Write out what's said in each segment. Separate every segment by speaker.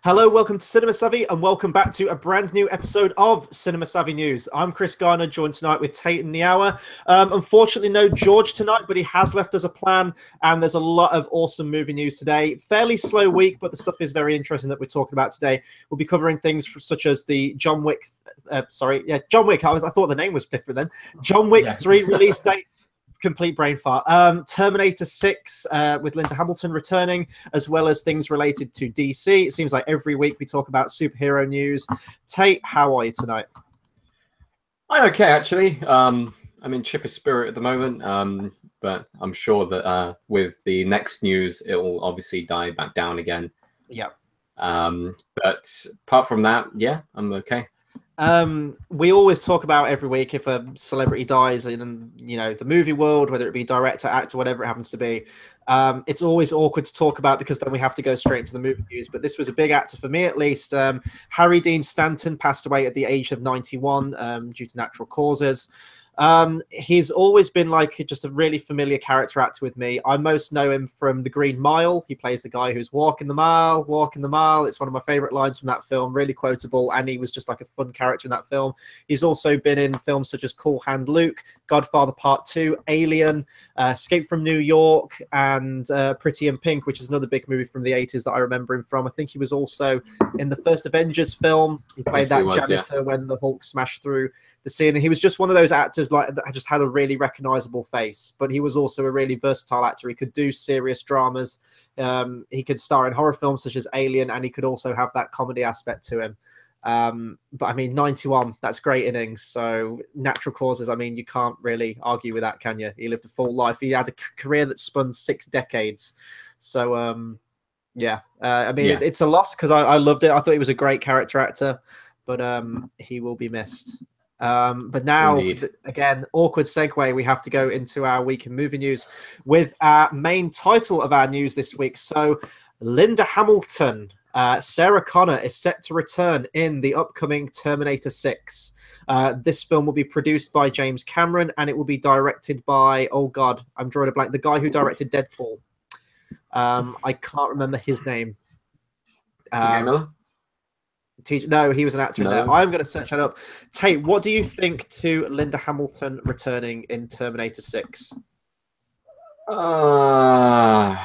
Speaker 1: Hello, welcome to Cinema Savvy, and welcome back to a brand new episode of Cinema Savvy News. I'm Chris Garner, joined tonight with Tate and Niawa. Unfortunately, no George tonight, but he has left us a plan, and there's a lot of awesome movie news today. Fairly slow week, but the stuff is very interesting that we're talking about today. We'll be covering things such as the John Wick. John Wick. I thought the name was different then. John Wick 3 release date. Complete brain fart. Terminator 6 with Linda Hamilton returning, as well as things related to DC. It seems like every week we talk about superhero news. Tate, how are you tonight?
Speaker 2: I'm okay, actually. I'm in chipper spirit at the moment, but I'm sure that with the next news, it will obviously die back down again.
Speaker 1: Yeah.
Speaker 2: But apart from that, yeah, I'm okay.
Speaker 1: We always talk about every week if a celebrity dies in, the movie world, whether it be director, actor, whatever it happens to be. It's always awkward to talk about because then we have to go straight into the movie news. But this was a big actor for me, at least. Harry Dean Stanton passed away at the age of 91 due to natural causes. He's always been just a really familiar character actor with me. I most know him from The Green Mile. He plays the guy who's walking the mile. It's one of my favorite lines from that film, really quotable, and he was just like a fun character in that film. He's also been in films such as Cool Hand Luke, Godfather Part 2, Alien, Escape from New York, and Pretty in Pink, which is another big movie from the 80s that I remember him from. I think he was also in the first Avengers film. He played that janitor when the Hulk smashed through the scene, and he was just one of those actors that just had a really recognizable face, but he was also a really versatile actor. He could do serious dramas, he could star in horror films such as Alien, and he could also have that comedy aspect to him. But I mean, 91, that's great innings. So natural causes, I mean, you can't really argue with that, can you? He lived a full life. He had a career that spun 6 decades. So it's a loss because I loved it. I thought he was a great character actor, but he will be missed. But now, again, awkward segue, we have to go into our week in movie news with our main title of our news this week. So Linda Hamilton, Sarah Connor is set to return in the upcoming Terminator 6. This film will be produced by James Cameron, and it will be directed by, oh God, I'm drawing a blank, the guy who directed Deadpool. I can't remember his name.
Speaker 2: TJ Miller?
Speaker 1: No, he was an actor in there. I'm going to search that up. Tate, what do you think to Linda Hamilton returning in Terminator 6?
Speaker 2: Well,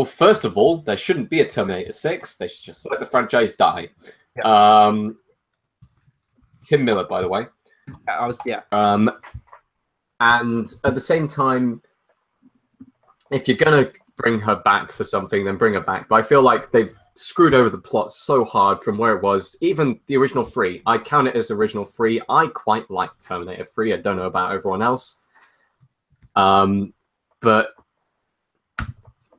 Speaker 2: first of all, there shouldn't be a Terminator 6. They should just let the franchise die. Yeah. Tim Miller, by the way. And at the same time, if you're going to bring her back for something, then bring her back. But I feel like they've screwed over the plot so hard from where it was. Even the original 3, I count it as original 3. I quite like Terminator 3. I don't know about everyone else. But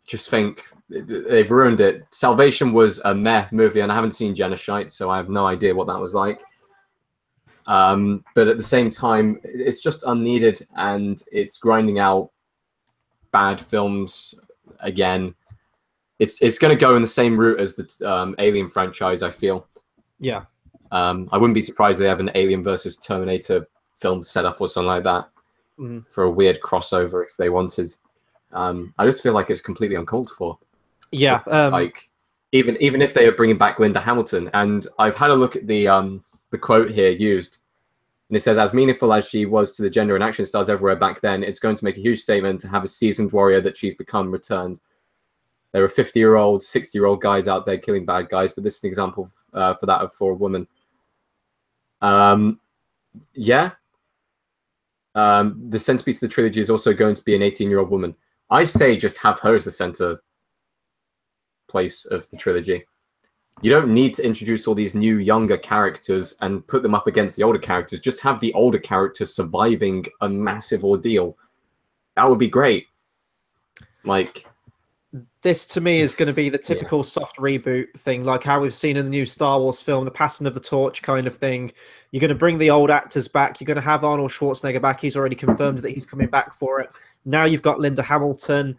Speaker 2: just think they've ruined it. Salvation was a meh movie, and I haven't seen Genocide, so I have no idea what that was like. But at the same time, it's just unneeded, and it's grinding out bad films again. It's going to go in the same route as the Alien franchise, I feel.
Speaker 1: Yeah.
Speaker 2: I wouldn't be surprised they have an Alien versus Terminator film set up or something like that for a weird crossover if they wanted. I just feel like it's completely uncalled for.
Speaker 1: Yeah.
Speaker 2: Even if they are bringing back Linda Hamilton, and I've had a look at the quote here used, and it says, as meaningful as she was to the gender and action stars everywhere back then, it's going to make a huge statement to have a seasoned warrior that she's become returned. There are 50-year-old, 60-year-old guys out there killing bad guys, but this is an example for a woman. The centerpiece of the trilogy is also going to be an 18-year-old woman. I say just have her as the center place of the trilogy. You don't need to introduce all these new, younger characters and put them up against the older characters. Just have the older characters surviving a massive ordeal. That would be great.
Speaker 1: This, to me, is going to be the typical soft reboot thing, like how we've seen in the new Star Wars film, the passing of the torch kind of thing. You're going to bring the old actors back. You're going to have Arnold Schwarzenegger back. He's already confirmed that he's coming back for it. Now you've got Linda Hamilton.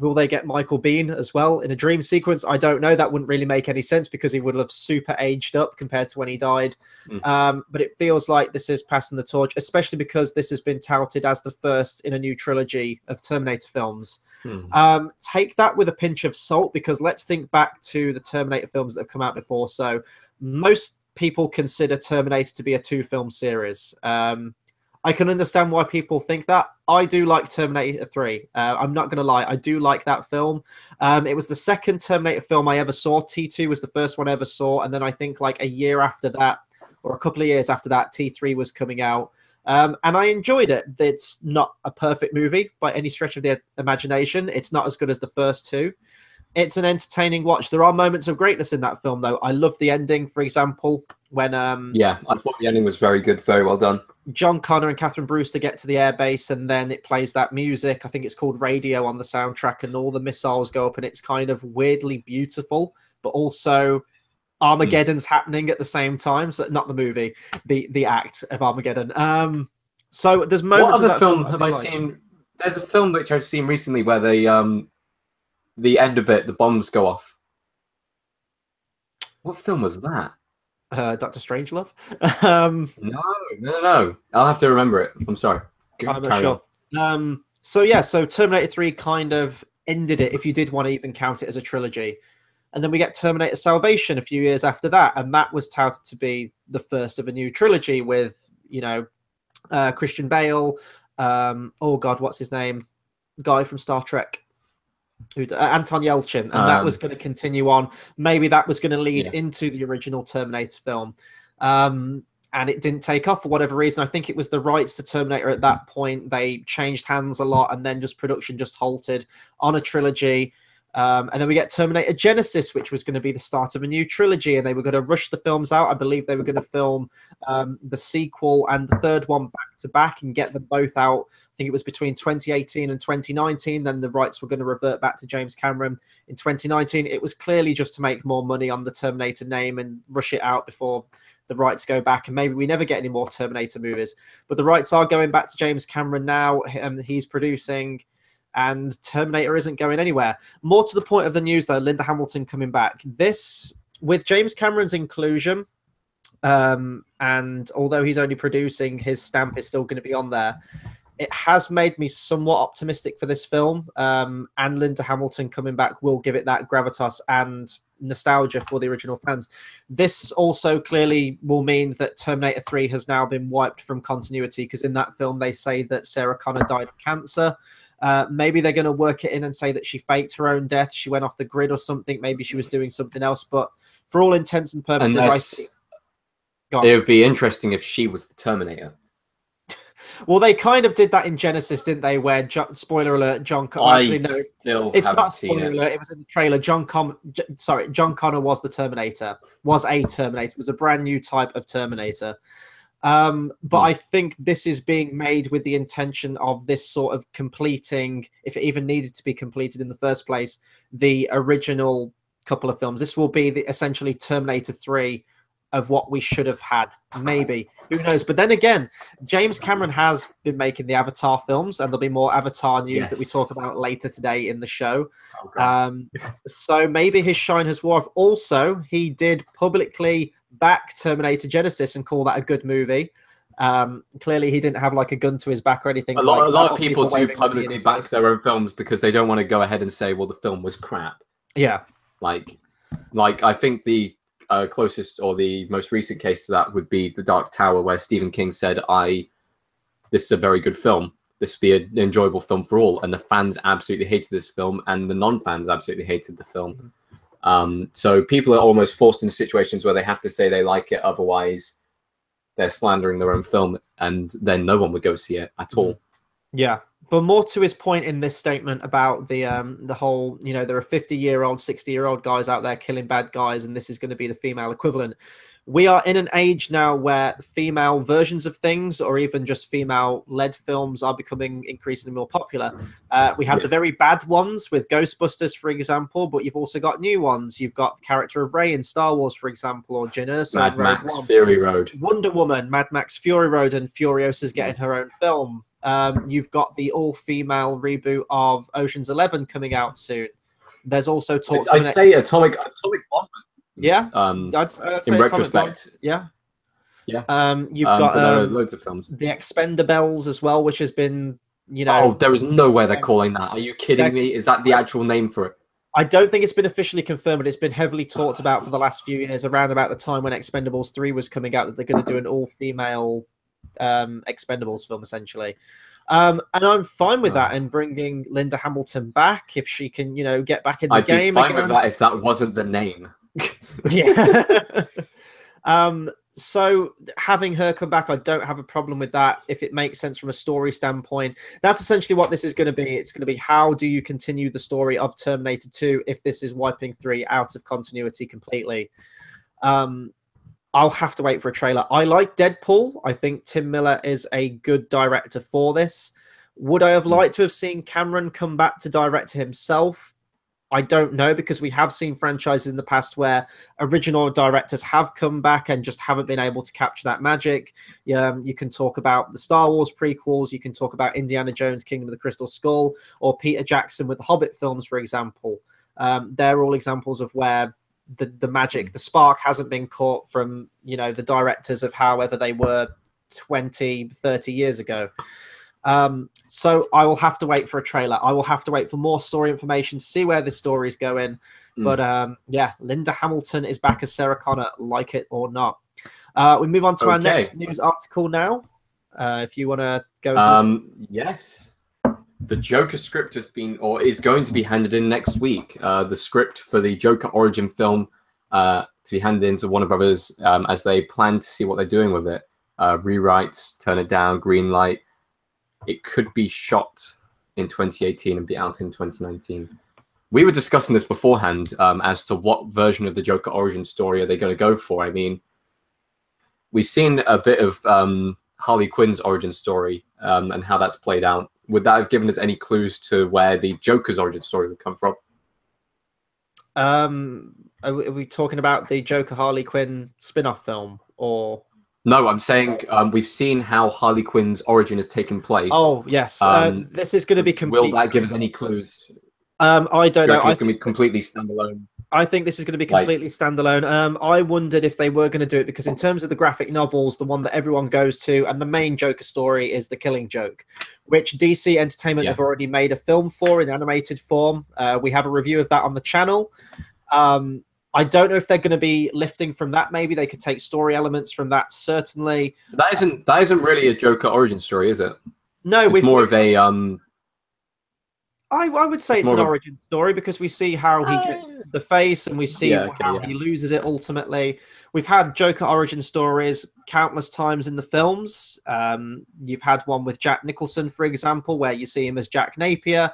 Speaker 1: Will they get Michael Biehn as well in a dream sequence? I don't know. That wouldn't really make any sense because he would have super aged up compared to when he died. But it feels like this is passing the torch, especially because this has been touted as the first in a new trilogy of Terminator films. Take that with a pinch of salt, because let's think back to the Terminator films that have come out before. So most people consider Terminator to be a 2-film series. I can understand why people think that. I do like Terminator 3. I'm not going to lie. I do like that film. It was the second Terminator film I ever saw. T2 was the first one I ever saw. And then I think like a year after that, or a couple of years after that, T3 was coming out. And I enjoyed it. It's not a perfect movie by any stretch of the imagination. It's not as good as the first two. It's an entertaining watch. There are moments of greatness in that film, though. I love the ending, for example, when
Speaker 2: yeah, I thought the ending was very good, very well done.
Speaker 1: John Connor and Catherine Brewster get to the airbase, and then it plays that music. I think it's called Radio on the soundtrack, and all the missiles go up, and it's kind of weirdly beautiful, but also Armageddon's happening at the same time. So not the movie, the act of Armageddon. So there's moments.
Speaker 2: What other film have I seen? There's a film which I've seen recently where the end of it, the bombs go off. What film was that?
Speaker 1: Dr. Strangelove.
Speaker 2: No. I'll have to remember it. I'm sorry.
Speaker 1: I'm not sure. So yeah, so Terminator 3 kind of ended it, if you did want to even count it as a trilogy. And then we get Terminator Salvation a few years after that, and that was touted to be the first of a new trilogy with, you know, Christian Bale. Oh God, what's his name? The guy from Star Trek. Anton Yelchin, and that was going to continue on. Maybe that was going to lead into the original Terminator film, and it didn't take off for whatever reason. I think it was the rights to Terminator at that point. They changed hands a lot, and then just production just halted on a trilogy. And then we get Terminator Genesis, which was going to be the start of a new trilogy, and they were going to rush the films out. I believe they were going to film the sequel and the third one back to back and get them both out. I think it was between 2018 and 2019. Then the rights were going to revert back to James Cameron in 2019. It was clearly just to make more money on the Terminator name and rush it out before the rights go back, and maybe we never get any more Terminator movies. But the rights are going back to James Cameron now, and he's producing, and Terminator isn't going anywhere. More to the point of the news, though, Linda Hamilton coming back. This, with James Cameron's inclusion, and although he's only producing, his stamp is still going to be on there. It has made me somewhat optimistic for this film, and Linda Hamilton coming back will give it that gravitas and nostalgia for the original fans. This also clearly will mean that Terminator 3 has now been wiped from continuity, because in that film they say that Sarah Connor died of cancer. Maybe they're going to work it in and say that she faked her own death. She went off the grid or something. Maybe she was doing something else. But for all intents and purposes,
Speaker 2: it would be interesting if she was the Terminator.
Speaker 1: Well, they kind of did that in Genesis, didn't they? Where, spoiler alert, John Connor. Actually, no, it's not spoiler alert. It was in the trailer. John Connor was the Terminator. Was a Terminator. It was a brand new type of Terminator. But I think this is being made with the intention of this sort of completing, if it even needed to be completed in the first place, the original couple of films. This will be essentially Terminator 3 of what we should have had. Maybe. Who knows? But then again, James Cameron has been making the Avatar films, and there'll be more Avatar news that we talk about later today in the show. So maybe his shine has worn off. Also, he did publicly back Terminator Genesis and call that a good movie. Clearly, he didn't have like a gun to his back or anything.
Speaker 2: A lot of people do publicly back their own films because they don't want to go ahead and say, well, the film was crap.
Speaker 1: Yeah.
Speaker 2: Like I think the closest or the most recent case to that would be The Dark Tower, where Stephen King said, this is a very good film. This would be an enjoyable film for all. And the fans absolutely hated this film, and the non-fans absolutely hated the film. So people are almost forced into situations where they have to say they like it, otherwise they're slandering their own film, and then no one would go see it at all.
Speaker 1: Yeah. But more to his point in this statement about the whole, you know, there are 50-year-old, 60-year-old guys out there killing bad guys, and this is going to be the female equivalent. We are in an age now where female versions of things, or even just female-led films, are becoming increasingly more popular. We had the very bad ones with Ghostbusters, for example, but you've also got new ones. You've got the character of Rey in Star Wars, for example, or Jyn Erso
Speaker 2: Mad Max Fury Road.
Speaker 1: Wonder Woman, Mad Max Fury Road, and Furiosa's getting her own film. You've got the all-female reboot of Ocean's 11 coming out soon. There's also talks.
Speaker 2: I'd say Atomic Bomb.
Speaker 1: Yeah,
Speaker 2: I'd
Speaker 1: say
Speaker 2: in retrospect.
Speaker 1: Yeah.
Speaker 2: You've
Speaker 1: got
Speaker 2: there are loads of films.
Speaker 1: The Expendables as well, which has been, you know.
Speaker 2: Oh, there is no way they're calling that. Are you kidding me? Is that the actual name for it?
Speaker 1: I don't think it's been officially confirmed, but it's been heavily talked about for the last few years, around about the time when Expendables 3 was coming out, that they're going to do an all-female Expendables film, essentially. And I'm fine with that, and bringing Linda Hamilton back if she can, you know, get back in the game.
Speaker 2: I'd be fine with that if that wasn't the name.
Speaker 1: Yeah. So having her come back, I don't have a problem with that if it makes sense from a story standpoint. That's essentially what this is going to be. It's going to be, how do you continue the story of Terminator 2 if this is wiping 3 out of continuity completely? I'll have to wait for a trailer. I like Deadpool. I think Tim Miller is a good director for this. Would I have liked to have seen Cameron come back to direct himself? I don't know, because we have seen franchises in the past where original directors have come back and just haven't been able to capture that magic. You can talk about the Star Wars prequels. You can talk about Indiana Jones, Kingdom of the Crystal Skull, or Peter Jackson with the Hobbit films, for example. They're all examples of where the magic, the spark hasn't been caught from, you know, the directors of however they were 20, 30 years ago. So I will have to wait for a trailer. I will have to wait for more story information to see where this story is going. But yeah, Linda Hamilton is back as Sarah Connor, like it or not. We move on to our next news article now. If you want to go into this.
Speaker 2: Yes. The Joker script has been, or is going to be, handed in next week. The script for the Joker origin film to be handed in to Warner Brothers as they plan to see what they're doing with it. Rewrites, turn it down, green light. It could be shot in 2018 and be out in 2019. We were discussing this beforehand as to what version of the Joker origin story are they going to go for. I mean, we've seen a bit of Harley Quinn's origin story and how that's played out. Would that have given us any clues to where the Joker's origin story would come from?
Speaker 1: Are we talking about the Joker Harley Quinn spin-off film, or?
Speaker 2: No, I'm saying we've seen how Harley Quinn's origin has taken place.
Speaker 1: Oh, yes. This is going to be complete.
Speaker 2: Will that give us any clues?
Speaker 1: I don't know.
Speaker 2: It's going to be completely standalone.
Speaker 1: I think this is going to be completely standalone. I wondered if they were going to do it, because in terms of the graphic novels, the one that everyone goes to and the main Joker story is The Killing Joke, which DC Entertainment have already made a film for in animated form. We have a review of that on the channel. I don't know if they're going to be lifting from that. Maybe they could take story elements from that. Certainly,
Speaker 2: that isn't really a Joker origin story, is it?
Speaker 1: No,
Speaker 2: it's more of a.
Speaker 1: I would say it's an origin story, because we see how he gets the face and we see how he loses it ultimately. We've had Joker origin stories countless times in the films. You've had one with Jack Nicholson, for example, where you see him as Jack Napier.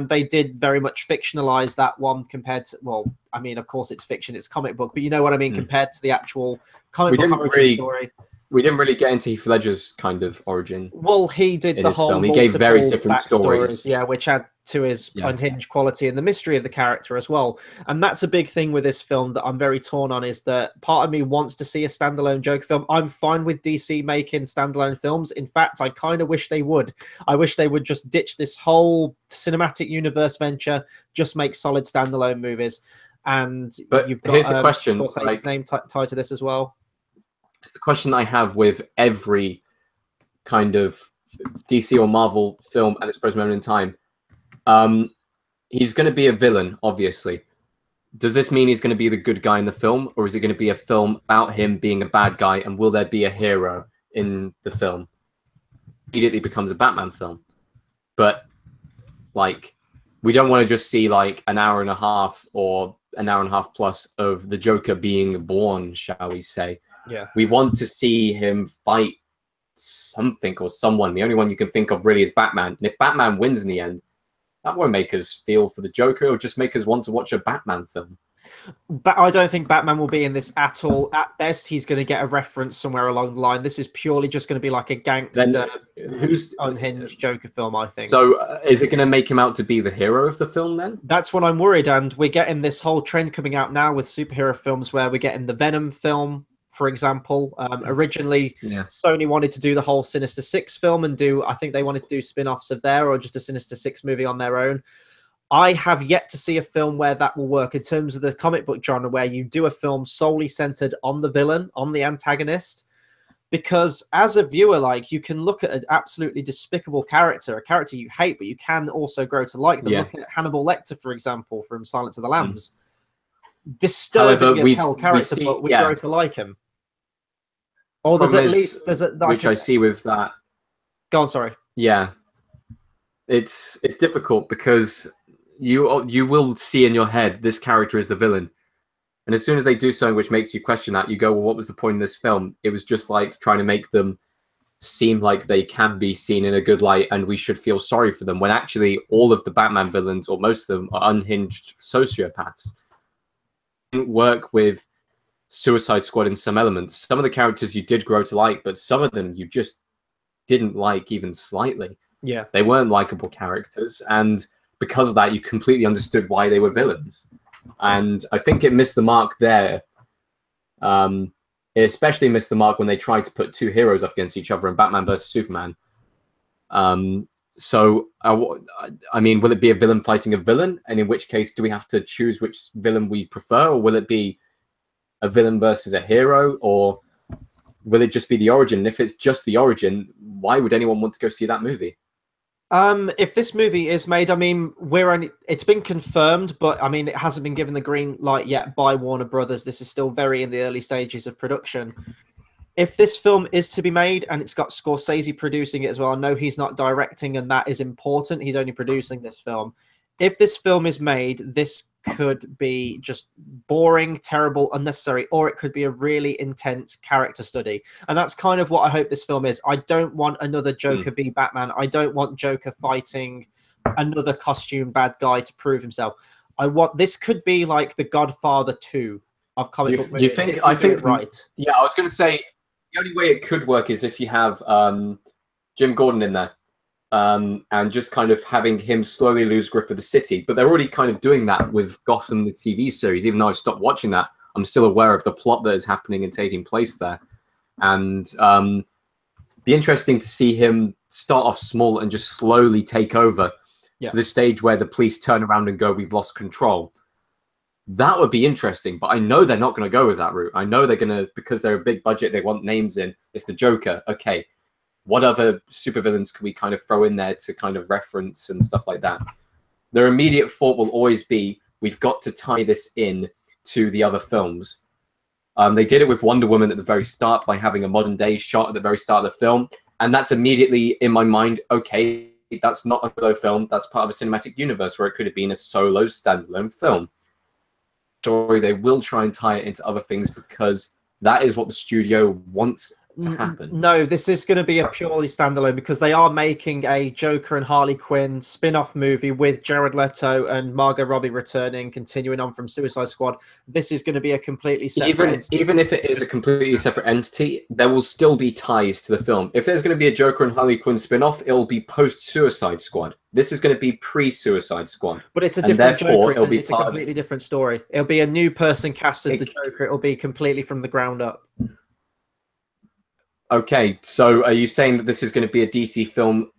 Speaker 1: They did very much fictionalize that one compared to, well, I mean, of course it's fiction, it's comic book, but you know what I mean, compared to the actual comic book origin story.
Speaker 2: We didn't really get into Heath Ledger's kind of origin.
Speaker 1: Well, he did the whole
Speaker 2: film. He gave very different stories.
Speaker 1: Yeah, which add to his unhinged quality and the mystery of the character as well. And that's a big thing with this film that I'm very torn on, is that part of me wants to see a standalone Joker film. I'm fine with DC making standalone films. In fact, I kind of wish they would. I wish they would just ditch this whole cinematic universe venture, just make solid standalone movies. And you've got
Speaker 2: here's the question,
Speaker 1: Scorsese's name tied to this as well.
Speaker 2: It's the question I have with every kind of DC or Marvel film at this present moment in time. He's going to be a villain, obviously. Does this mean he's going to be the good guy in the film, or is it going to be a film about him being a bad guy, and will there be a hero in the film? Immediately becomes a Batman film. But, like, we don't want to just see, like, an hour and a half or an hour and a half plus of the Joker being born, shall we say.
Speaker 1: Yeah,
Speaker 2: we want to see him fight something or someone. The only one you can think of really is Batman. And if Batman wins in the end, that won't make us feel for the Joker. It'll just make us want to watch a Batman film.
Speaker 1: But I don't think Batman will be in this at all. At best, he's going to get a reference somewhere along the line. This is purely just going to be like a gangster, who's unhinged Joker film, I think.
Speaker 2: So is it going to make him out to be the hero of the film then?
Speaker 1: That's what I'm worried. And we're getting this whole trend coming out now with superhero films where we're getting the Venom film, for example. Originally, Sony wanted to do the whole Sinister Six film and I think they wanted to do spin-offs of there, or just a Sinister Six movie on their own. I have yet to see a film where that will work in terms of the comic book genre, where you do a film solely centered on the villain, on the antagonist. because as a viewer, like, you can look at an absolutely despicable character, a character you hate, but you can also grow to like them.
Speaker 2: Yeah.
Speaker 1: Look at Hannibal Lecter, for example, from Silence of the Lambs.
Speaker 2: However,
Speaker 1: Disturbing as hell character,
Speaker 2: see,
Speaker 1: but we grow to like him. Or
Speaker 2: Problem
Speaker 1: there's at
Speaker 2: is,
Speaker 1: least like
Speaker 2: which I see with that.
Speaker 1: Go on, sorry.
Speaker 2: Yeah, it's difficult because you will see in your head this character is the villain, and as soon as they do something which makes you question that, you go, well, what was the point in this film? It was just like trying to make them seem like they can be seen in a good light and we should feel sorry for them, when actually all of the Batman villains, or most of them, are unhinged sociopaths. It didn't work with Suicide Squad in some elements. Some of the characters you did grow to like, but some of them you just didn't like even slightly.
Speaker 1: Yeah.
Speaker 2: They weren't likable characters, and because of that, you completely understood why they were villains. And I think it missed the mark there. It especially missed the mark when they tried to put two heroes up against each other in Batman versus Superman. So, I mean, will it be a villain fighting a villain? And in which case, do we have to choose which villain we prefer? Or will it be a villain versus a hero? Or will it just be the origin? And if it's just the origin, why would anyone want to go see that movie?
Speaker 1: If this movie is made, I mean, it's been confirmed, but I mean, it hasn't been given the green light yet by Warner Brothers. This is still very in the early stages of production. If this film is to be made, and it's got Scorsese producing it as well, I know he's not directing, and that is important. He's only producing this film. If this film is made, this could be just boring, terrible, unnecessary, or it could be a really intense character study. And that's kind of what I hope this film is. I don't want another Joker v Batman. I don't want Joker fighting another costume bad guy to prove himself. This could be like The Godfather 2 of comic book movies.
Speaker 2: I think
Speaker 1: right.
Speaker 2: Yeah, I was going to say the only way it could work is if you have Jim Gordon in there. And just kind of having him slowly lose grip of the city. But they're already kind of doing that with Gotham, the TV series. Even though I've stopped watching that, I'm still aware of the plot that is happening and taking place there. And be interesting to see him start off small and just slowly take over to the stage where the police turn around and go, we've lost control. That would be interesting, but I know they're not going to go with that route. I know they're going to, because they're a big budget, they want names in. It's the Joker. Okay. What other supervillains can we kind of throw in there to kind of reference and stuff like that? Their immediate thought will always be, we've got to tie this in to the other films. They did it with Wonder Woman at the very start by having a modern day shot at the very start of the film. And that's immediately in my mind, okay, that's not a solo film. That's part of a cinematic universe where it could have been a solo standalone film. Story, they will try and tie it into other things because that is what the studio wants to happen.
Speaker 1: No, this is going to be a purely standalone because they are making a Joker and Harley Quinn spin-off movie with Jared Leto and Margot Robbie returning, continuing on from Suicide Squad. This is going to be a completely separate entity.
Speaker 2: Even if it is a completely separate entity, there will still be ties to the film. If there's going to be a Joker and Harley Quinn spin-off, it'll be post-Suicide Squad. This is going to be pre-Suicide Squad.
Speaker 1: But it's a different Joker. It's a completely different story. It'll be a new person cast as the Joker. It'll be completely from the ground up.
Speaker 2: Okay, so are you saying that this is going to be a DC film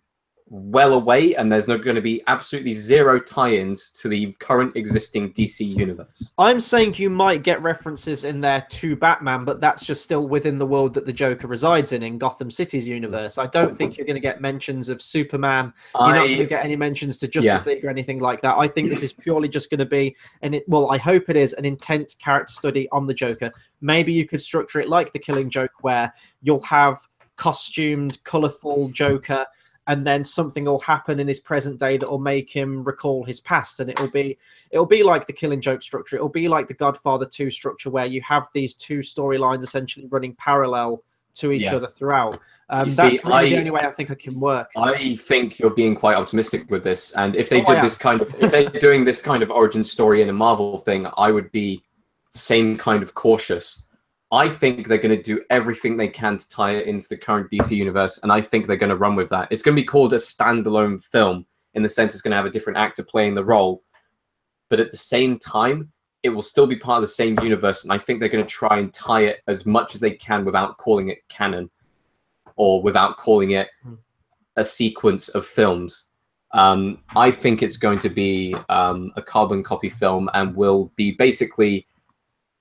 Speaker 2: well away and there's not going to be absolutely zero tie-ins to the current existing DC universe?
Speaker 1: I'm saying you might get references in there to Batman, but that's just still within the world that the Joker resides in Gotham City's universe. I don't think you're going to get mentions of Superman. You're not going to get any mentions to Justice League or anything like that. I think this is purely just going to be, well, I hope it is, an intense character study on the Joker. Maybe you could structure it like The Killing Joke, where you'll have costumed, colourful Joker, and then something will happen in his present day that will make him recall his past, and it'll be like the Killing Joke structure. It'll be like the Godfather 2 structure, where you have these two storylines essentially running parallel to each other throughout. That's really the only way I think it can work.
Speaker 2: I think you're being quite optimistic with this, and if they did this kind of, if they're doing this kind of origin story in a Marvel thing, I would be same kind of cautious. I think they're going to do everything they can to tie it into the current DC universe, and I think they're going to run with that. It's going to be called a standalone film in the sense it's going to have a different actor playing the role, but at the same time, it will still be part of the same universe, and I think they're going to try and tie it as much as they can without calling it canon or without calling it a sequence of films. I think it's going to be a carbon copy film and will be basically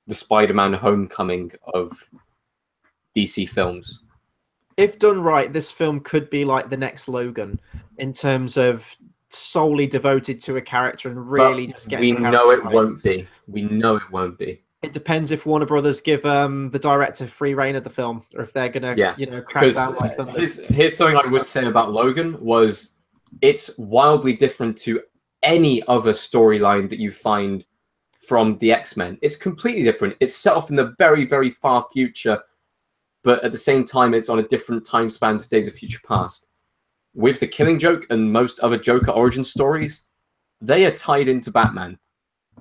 Speaker 2: the Spider-Man Homecoming of DC films.
Speaker 1: if done right, this film could be like the next Logan in terms of solely devoted to a character and really
Speaker 2: But
Speaker 1: just getting
Speaker 2: we
Speaker 1: the
Speaker 2: know
Speaker 1: character
Speaker 2: it
Speaker 1: right.
Speaker 2: won't be. We know it won't be.
Speaker 1: It depends if Warner Brothers give the director free reign of the film, or if they're gonna,
Speaker 2: Yeah,
Speaker 1: crack
Speaker 2: because
Speaker 1: down like thunder.
Speaker 2: here's something I would say about Logan was it's wildly different to any other storyline that you find from the X-Men. It's completely different. It's set off in the very, very far future, but at the same time, it's on a different time span to Days of Future Past. With the Killing Joke and most other Joker origin stories, they are tied into Batman.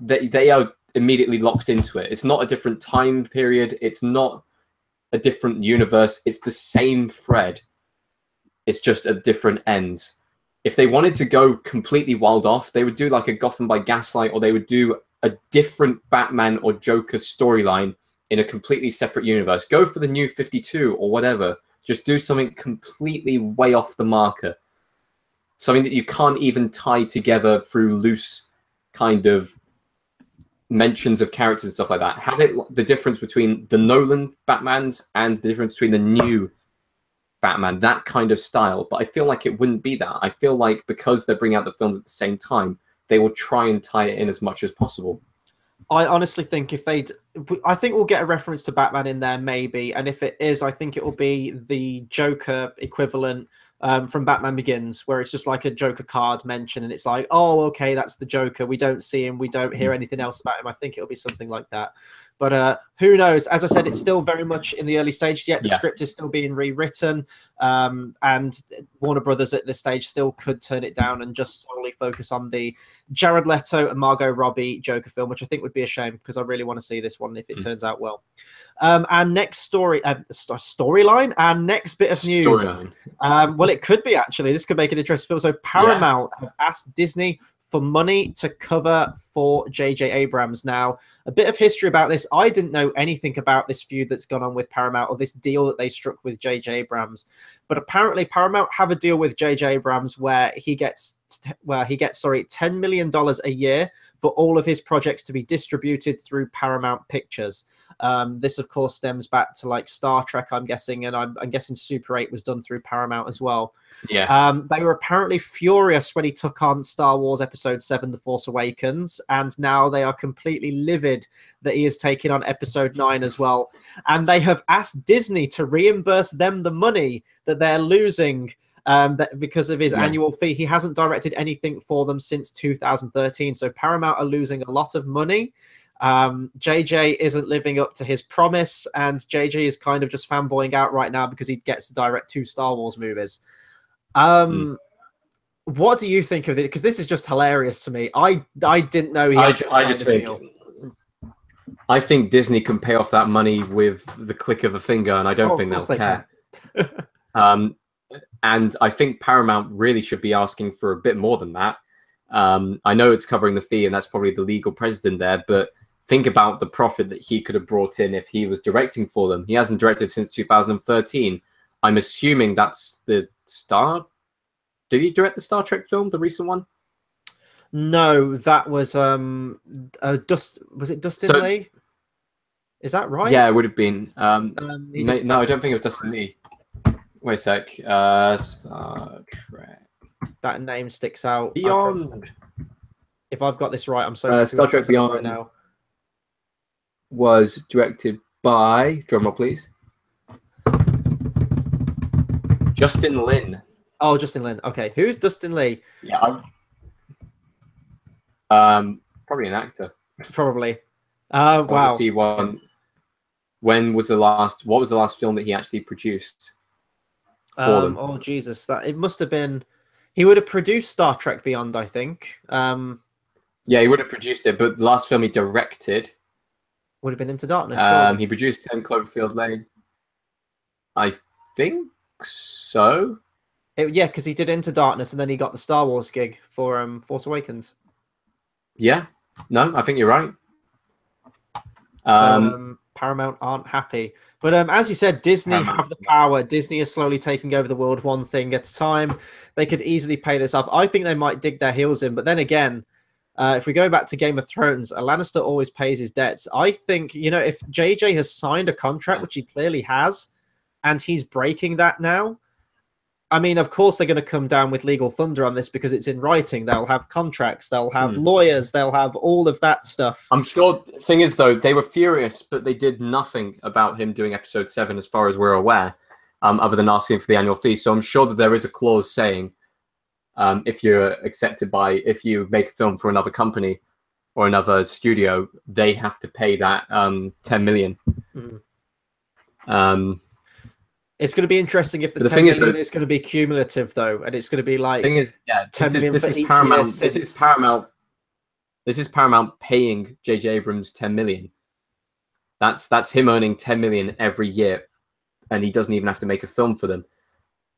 Speaker 2: They are immediately locked into it. It's not a different time period. It's not a different universe. It's the same thread. It's just at different ends. If they wanted to go completely wild off, they would do like a Gotham by Gaslight, or they would do a different Batman or Joker storyline in a completely separate universe. Go for the New 52 or whatever. Just do something completely way off the marker. Something that you can't even tie together through loose kind of mentions of characters and stuff like that. Have it the difference between the Nolan Batmans and the difference between the new Batman, that kind of style. But I feel like it wouldn't be that. I feel like because they're bringing out the films at the same time, they will try and tie it in as much as possible.
Speaker 1: I honestly think I think we'll get a reference to Batman in there, maybe. And if it is, I think it will be the Joker equivalent from Batman Begins, where it's just like a Joker card mention, and it's like, oh, okay, that's the Joker. We don't see him. We don't hear anything else about him. I think it'll be something like that. But who knows? As I said, it's still very much in the early stage yet. The script is still being rewritten. And Warner Brothers at this stage still could turn it down and just solely focus on the Jared Leto and Margot Robbie Joker film, which I think would be a shame because I really want to see this one if it turns out well. Our next storyline, our next bit of news. Well, it could be actually. This could make an interesting film. So Paramount have asked Disney for money to cover for J.J. Abrams. Now, a bit of history about this. I didn't know anything about this feud that's gone on with Paramount or this deal that they struck with J.J. Abrams. But apparently Paramount have a deal with J.J. Abrams where he gets $10 million a year for all of his projects to be distributed through Paramount Pictures. This, of course, stems back to like Star Trek, I'm guessing, and I'm guessing Super 8 was done through Paramount as well.
Speaker 2: Yeah.
Speaker 1: They were apparently furious when he took on Star Wars Episode 7, The Force Awakens, and now they are completely livid that he is taking on Episode 9 as well. And they have asked Disney to reimburse them the money that they're losing because of his annual fee. He hasn't directed anything for them since 2013, so Paramount are losing a lot of money. JJ isn't living up to his promise, and JJ is kind of just fanboying out right now because he gets to direct 2 Star Wars movies. What do you think of it? Because this is just hilarious to me. I didn't know he had
Speaker 2: I think Disney can pay off that money with the click of a finger, and I don't think they'll care. And I think Paramount really should be asking for a bit more than that. I know it's covering the fee, and that's probably the legal precedent there, but think about the profit that he could have brought in if he was directing for them. He hasn't directed since 2013. I'm assuming that's the Star... Did he direct the Star Trek film, the recent one?
Speaker 1: No, that was was it Dustin Lee? Is that right?
Speaker 2: Yeah, it would have been. No, I don't think it was Dustin Lee. Wait a sec. Star Trek.
Speaker 1: That name sticks out.
Speaker 2: Beyond.
Speaker 1: If I've got this right, I'm sorry.
Speaker 2: Star Trek Beyond right now was directed by, drumroll please, Justin Lin.
Speaker 1: Oh, Justin Lin. Okay, who's Dustin Lee?
Speaker 2: Yeah, probably an actor.
Speaker 1: Probably. Wow.
Speaker 2: See one. When was the last? What was the last film that he actually produced for them?
Speaker 1: Oh Jesus, that it must have been. He would have produced Star Trek Beyond, I think.
Speaker 2: Yeah, he would have produced it, but the last film he directed
Speaker 1: would have been Into Darkness. Sure.
Speaker 2: He produced 10 Cloverfield Lane. I think so.
Speaker 1: Yeah, because he did Into Darkness, and then he got the Star Wars gig for Force Awakens.
Speaker 2: Yeah, no, I think you're right.
Speaker 1: So Paramount aren't happy. But as you said, Disney have the power. Disney is slowly taking over the world one thing at a time. They could easily pay this off. I think they might dig their heels in. But then again, if we go back to Game of Thrones, a Lannister always pays his debts. I think, if JJ has signed a contract, which he clearly has, and he's breaking that now. I mean, of course, they're going to come down with legal thunder on this because it's in writing. They'll have contracts, they'll have lawyers, they'll have all of that stuff.
Speaker 2: I'm sure. The thing is, though, they were furious, but they did nothing about him doing episode 7, as far as we're aware, other than asking for the annual fee. So I'm sure that there is a clause saying if you make a film for another company or another studio, they have to pay that 10 million.
Speaker 1: It's going to be interesting if the 10 million is going to be cumulative, though, and it's going to be like 10 million for each
Speaker 2: Paramount.
Speaker 1: year.
Speaker 2: This is Paramount paying J.J. Abrams 10 million. That's him earning 10 million every year, and he doesn't even have to make a film for them.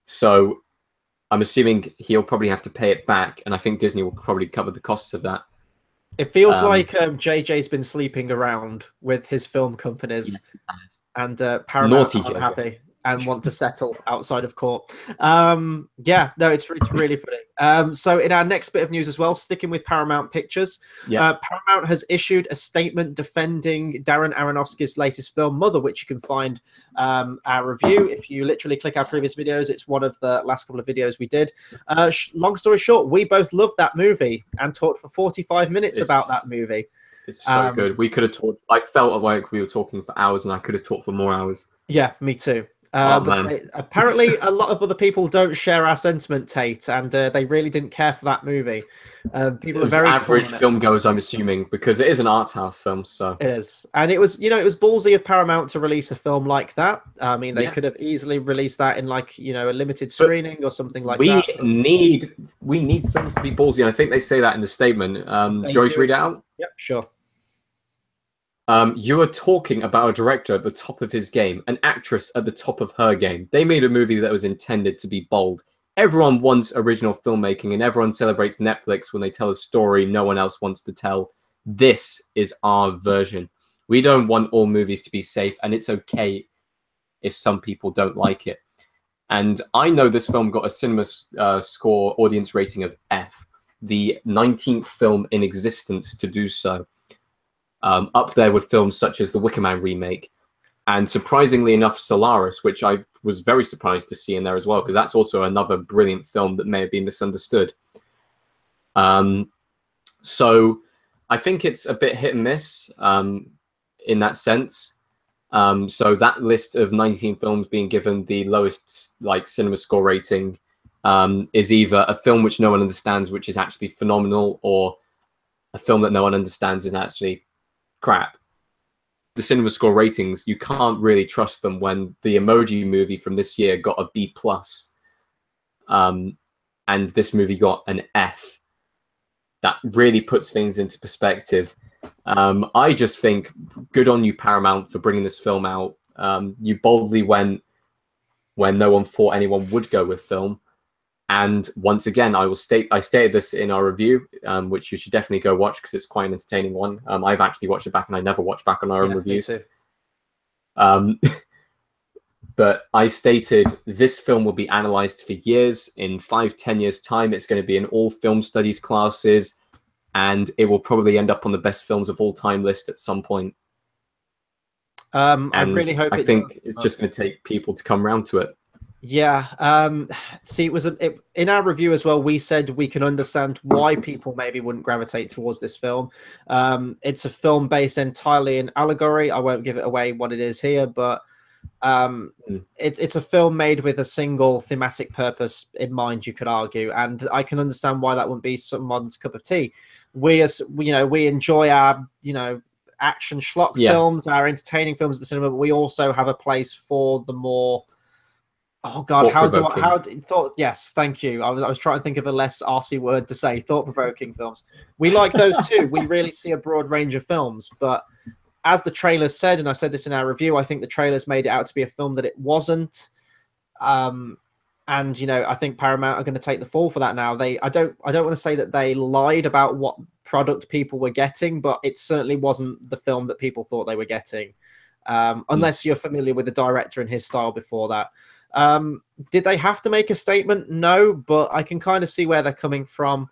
Speaker 2: So I'm assuming he'll probably have to pay it back, and I think Disney will probably cover the costs of that.
Speaker 1: It feels like JJ's been sleeping around with his film companies, and Paramount aren't happy and want to settle outside of court. Yeah, no, it's really funny. So in our next bit of news as well, sticking with Paramount Pictures, Paramount has issued a statement defending Darren Aronofsky's latest film, Mother, which you can find our review. If you literally click our previous videos, it's one of the last couple of videos we did. Long story short, we both loved that movie and talked for 45 minutes about that movie.
Speaker 2: It's so good. We could have talked. I felt like we were talking for hours, and I could have talked for more hours.
Speaker 1: Yeah, me too. Apparently, a lot of other people don't share our sentiment, Tate, and they really didn't care for that movie. People are very
Speaker 2: average film goers, I'm assuming, because it is an arts house film. So
Speaker 1: it is, and it was ballsy of Paramount to release a film like that. I mean, they could have easily released that in like a limited screening or something like that.
Speaker 2: We need films to be ballsy, and I think they say that in the statement. Joyce, read it out.
Speaker 1: Yep, sure.
Speaker 2: You are talking about a director at the top of his game, an actress at the top of her game. They made a movie that was intended to be bold. Everyone wants original filmmaking, and everyone celebrates Netflix when they tell a story no one else wants to tell. This is our version. We don't want all movies to be safe, and it's okay if some people don't like it. And I know this film got a cinema score audience rating of F, the 19th film in existence to do so. Up there with films such as the Wicker Man remake, and surprisingly enough, Solaris, which I was very surprised to see in there as well, because that's also another brilliant film that may have been misunderstood. So I think it's a bit hit and miss in that sense. So that list of 19 films being given the lowest cinema score rating is either a film which no one understands, which is actually phenomenal, or a film that no one understands is actually crap. The cinema score ratings, you can't really trust them when the Emoji Movie from this year got a B+, and this movie got an F. That really puts things into perspective. I just think good on you, Paramount, for bringing this film out. You boldly went when no one thought anyone would go with film. And once again, I stated this in our review, which you should definitely go watch because it's quite an entertaining one. I've actually watched it back, and I never watch back on our own reviews. But I stated this film will be analyzed for years. In 5-10 years' time, it's going to be in all film studies classes, and it will probably end up on the best films of all time list at some point.
Speaker 1: I really hope.
Speaker 2: I think it's just going to take people to come around to it.
Speaker 1: Yeah. See, in our review as well, we said we can understand why people maybe wouldn't gravitate towards this film. It's a film based entirely in allegory. I won't give it away what it is here, but it's a film made with a single thematic purpose in mind, you could argue, and I can understand why that wouldn't be someone's cup of tea. We enjoy our action schlock films, our entertaining films at the cinema, but we also have a place for the more yes, thank you. I was trying to think of a less arsey word to say. Thought-provoking films. We like those too. We really see a broad range of films, but as the trailers said, and I said this in our review, I think the trailers made it out to be a film that it wasn't. And I think Paramount are going to take the fall for that now. I don't want to say that they lied about what product people were getting, but it certainly wasn't the film that people thought they were getting. Unless you're familiar with the director and his style before that. Did they have to make a statement? No, but I can kind of see where they're coming from.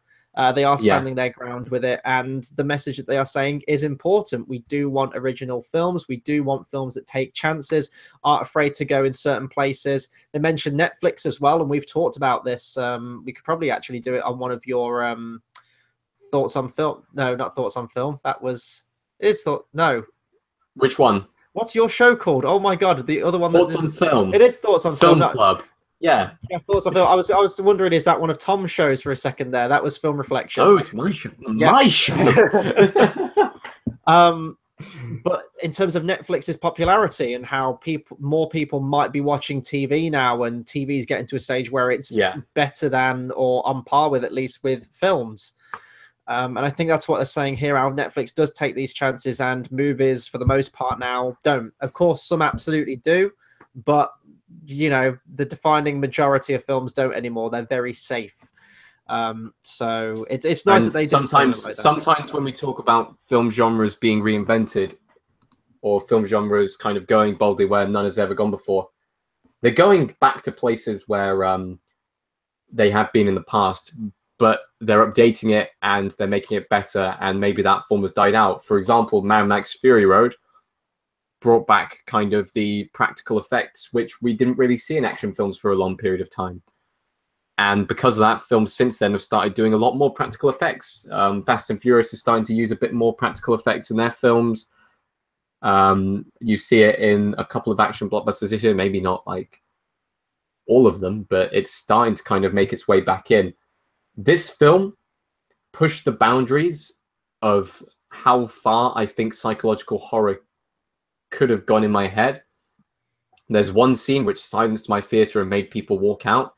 Speaker 1: They are standing their ground with it, and the message that they are saying is important. We do want original films. We do want films that take chances, aren't afraid to go in certain places. They mentioned Netflix as well, and we've talked about this. We could probably actually do it on one of your thoughts on film. No, not thoughts on film. That was no.
Speaker 2: Which one?
Speaker 1: What's your show called? Oh my god, the other one.
Speaker 2: Thoughts on Film.
Speaker 1: It is Thoughts on Film.
Speaker 2: Club. Yeah,
Speaker 1: Thoughts on Film. I was wondering, is that one of Tom's shows for a second there? That was Film Reflection.
Speaker 2: Oh, it's my show.
Speaker 1: Yes.
Speaker 2: My show.
Speaker 1: But in terms of Netflix's popularity and how more people might be watching TV now, and TV's getting to a stage where it's better than or on par with, at least with films. And I think that's what they're saying here. How Netflix does take these chances, and movies, for the most part now, don't. Of course, some absolutely do, but you know, the defining majority of films don't anymore. They're very safe. So it's nice that they
Speaker 2: sometimes when we talk about film genres being reinvented, or film genres kind of going boldly where none has ever gone before, they're going back to places where they have been in the past, but they're updating it and they're making it better, and maybe that form has died out. For example, Mad Max Fury Road brought back kind of the practical effects, which we didn't really see in action films for a long period of time. And because of that, films since then have started doing a lot more practical effects. Fast and Furious is starting to use a bit more practical effects in their films. You see it in a couple of action blockbusters this year, maybe not like all of them, but it's starting to kind of make its way back in. This film pushed the boundaries of how far I think psychological horror could have gone in my head. There's one scene which silenced my theater and made people walk out.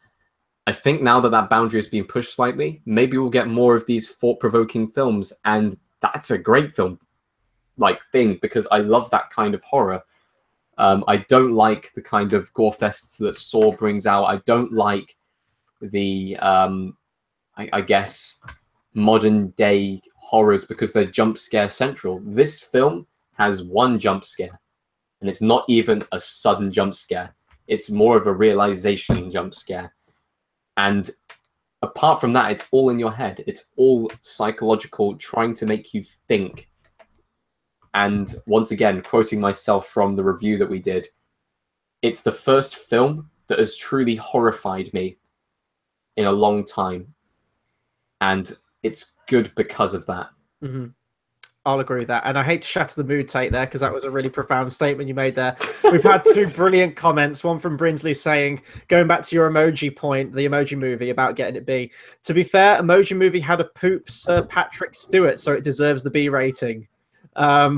Speaker 2: I think now that that boundary is being pushed slightly, maybe we'll get more of these thought-provoking films, and that's a great film thing, because I love that kind of horror. I don't like the kind of gore fests that Saw brings out. I don't like the I guess modern day horrors because they're jump scare central. This film has one jump scare, and it's not even a sudden jump scare. It's more of a realization jump scare. And apart from that, it's all in your head. It's all psychological, trying to make you think. And once again, quoting myself from the review that we did, it's the first film that has truly horrified me in a long time. And it's good because of that.
Speaker 1: Mm-hmm. I'll agree with that. And I hate to shatter the mood, Tate, there, because that was a really profound statement you made there. We've had two brilliant comments. One from Brinsley saying, going back to your Emoji point, the Emoji Movie, about getting it B. To be fair, Emoji Movie had a poop Sir Patrick Stewart, so it deserves the B rating. I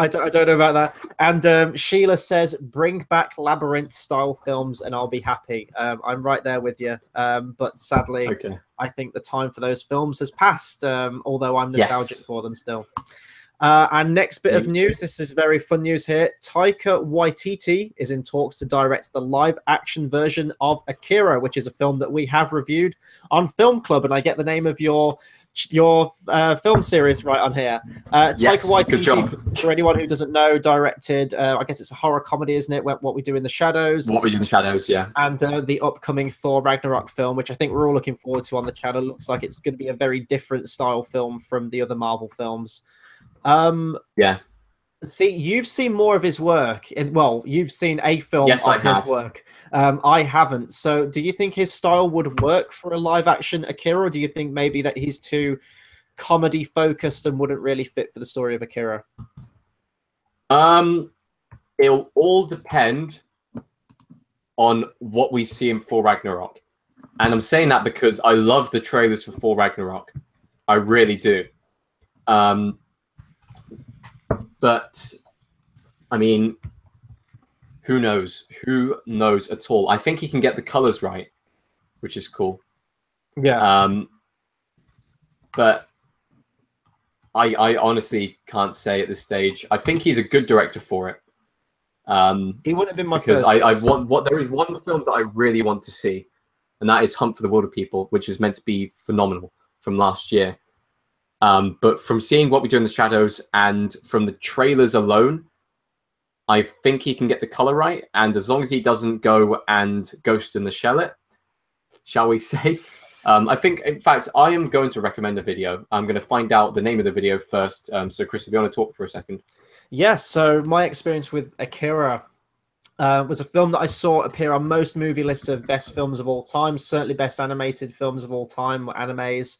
Speaker 1: don't know about that. And Sheila says, bring back Labyrinth-style films and I'll be happy. I'm right there with you. But sadly, I think the time for those films has passed, although I'm nostalgic for them still. And next bit of news, this is very fun news here. Taika Waititi is in talks to direct the live-action version of Akira, which is a film that we have reviewed on Film Club, and I get the name of your film series right on here. Taika Waititi, for anyone who doesn't know, directed, I guess it's a horror comedy, isn't it? What We Do in the Shadows.
Speaker 2: What We Do in the Shadows, yeah.
Speaker 1: And the upcoming Thor Ragnarok film, which I think we're all looking forward to on the channel. Looks like it's going to be a very different style film from the other Marvel films.
Speaker 2: Yeah.
Speaker 1: See, you've seen more of his work. You've seen a film of his work. I haven't. So do you think his style would work for a live-action Akira, or do you think maybe that he's too comedy-focused and wouldn't really fit for the story of Akira?
Speaker 2: It'll all depend on what we see in Thor Ragnarok. And I'm saying that because I love the trailers for Thor Ragnarok. I really do. But, I mean, who knows? Who knows at all? I think he can get the colors right, which is cool.
Speaker 1: Yeah.
Speaker 2: But I honestly can't say at this stage. I think he's a good director for it.
Speaker 1: He wouldn't have been my
Speaker 2: because
Speaker 1: first.
Speaker 2: There is one film that I really want to see, and that is Hunt for the Wilder People, which is meant to be phenomenal from last year. But from seeing What We Do in the Shadows and from the trailers alone, I think he can get the color right. And as long as he doesn't go and Ghost in the Shell it, shall we say, I think, in fact, I am going to recommend a video. I'm going to find out the name of the video first. So, Chris, if you want to talk for a second.
Speaker 1: Yes, so my experience with Akira was a film that I saw appear on most movie lists of best films of all time, certainly best animated films of all time, or animes.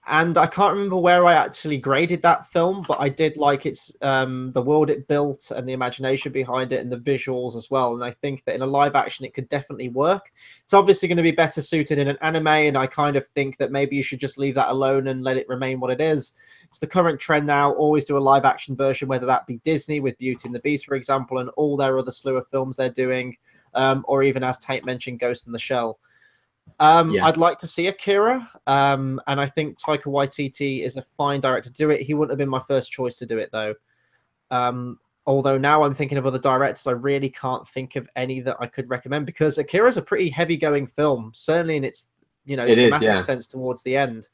Speaker 1: And I can't remember where I actually graded that film, but I did like its the world it built and the imagination behind it and the visuals as well. And I think that in a live action, it could definitely work. It's obviously going to be better suited in an anime, and I kind of think that maybe you should just leave that alone and let it remain what it is. It's the current trend now, always do a live action version, whether that be Disney with Beauty and the Beast, for example, and all their other slew of films they're doing, or even, as Tate mentioned, Ghost in the Shell. I'd like to see Akira, and I think Taika Waititi is a fine director to do it. He wouldn't have been my first choice to do it, though. Although now I'm thinking of other directors, I really can't think of any that I could recommend, because Akira is a pretty heavy-going film, certainly in its thematic sense towards the end.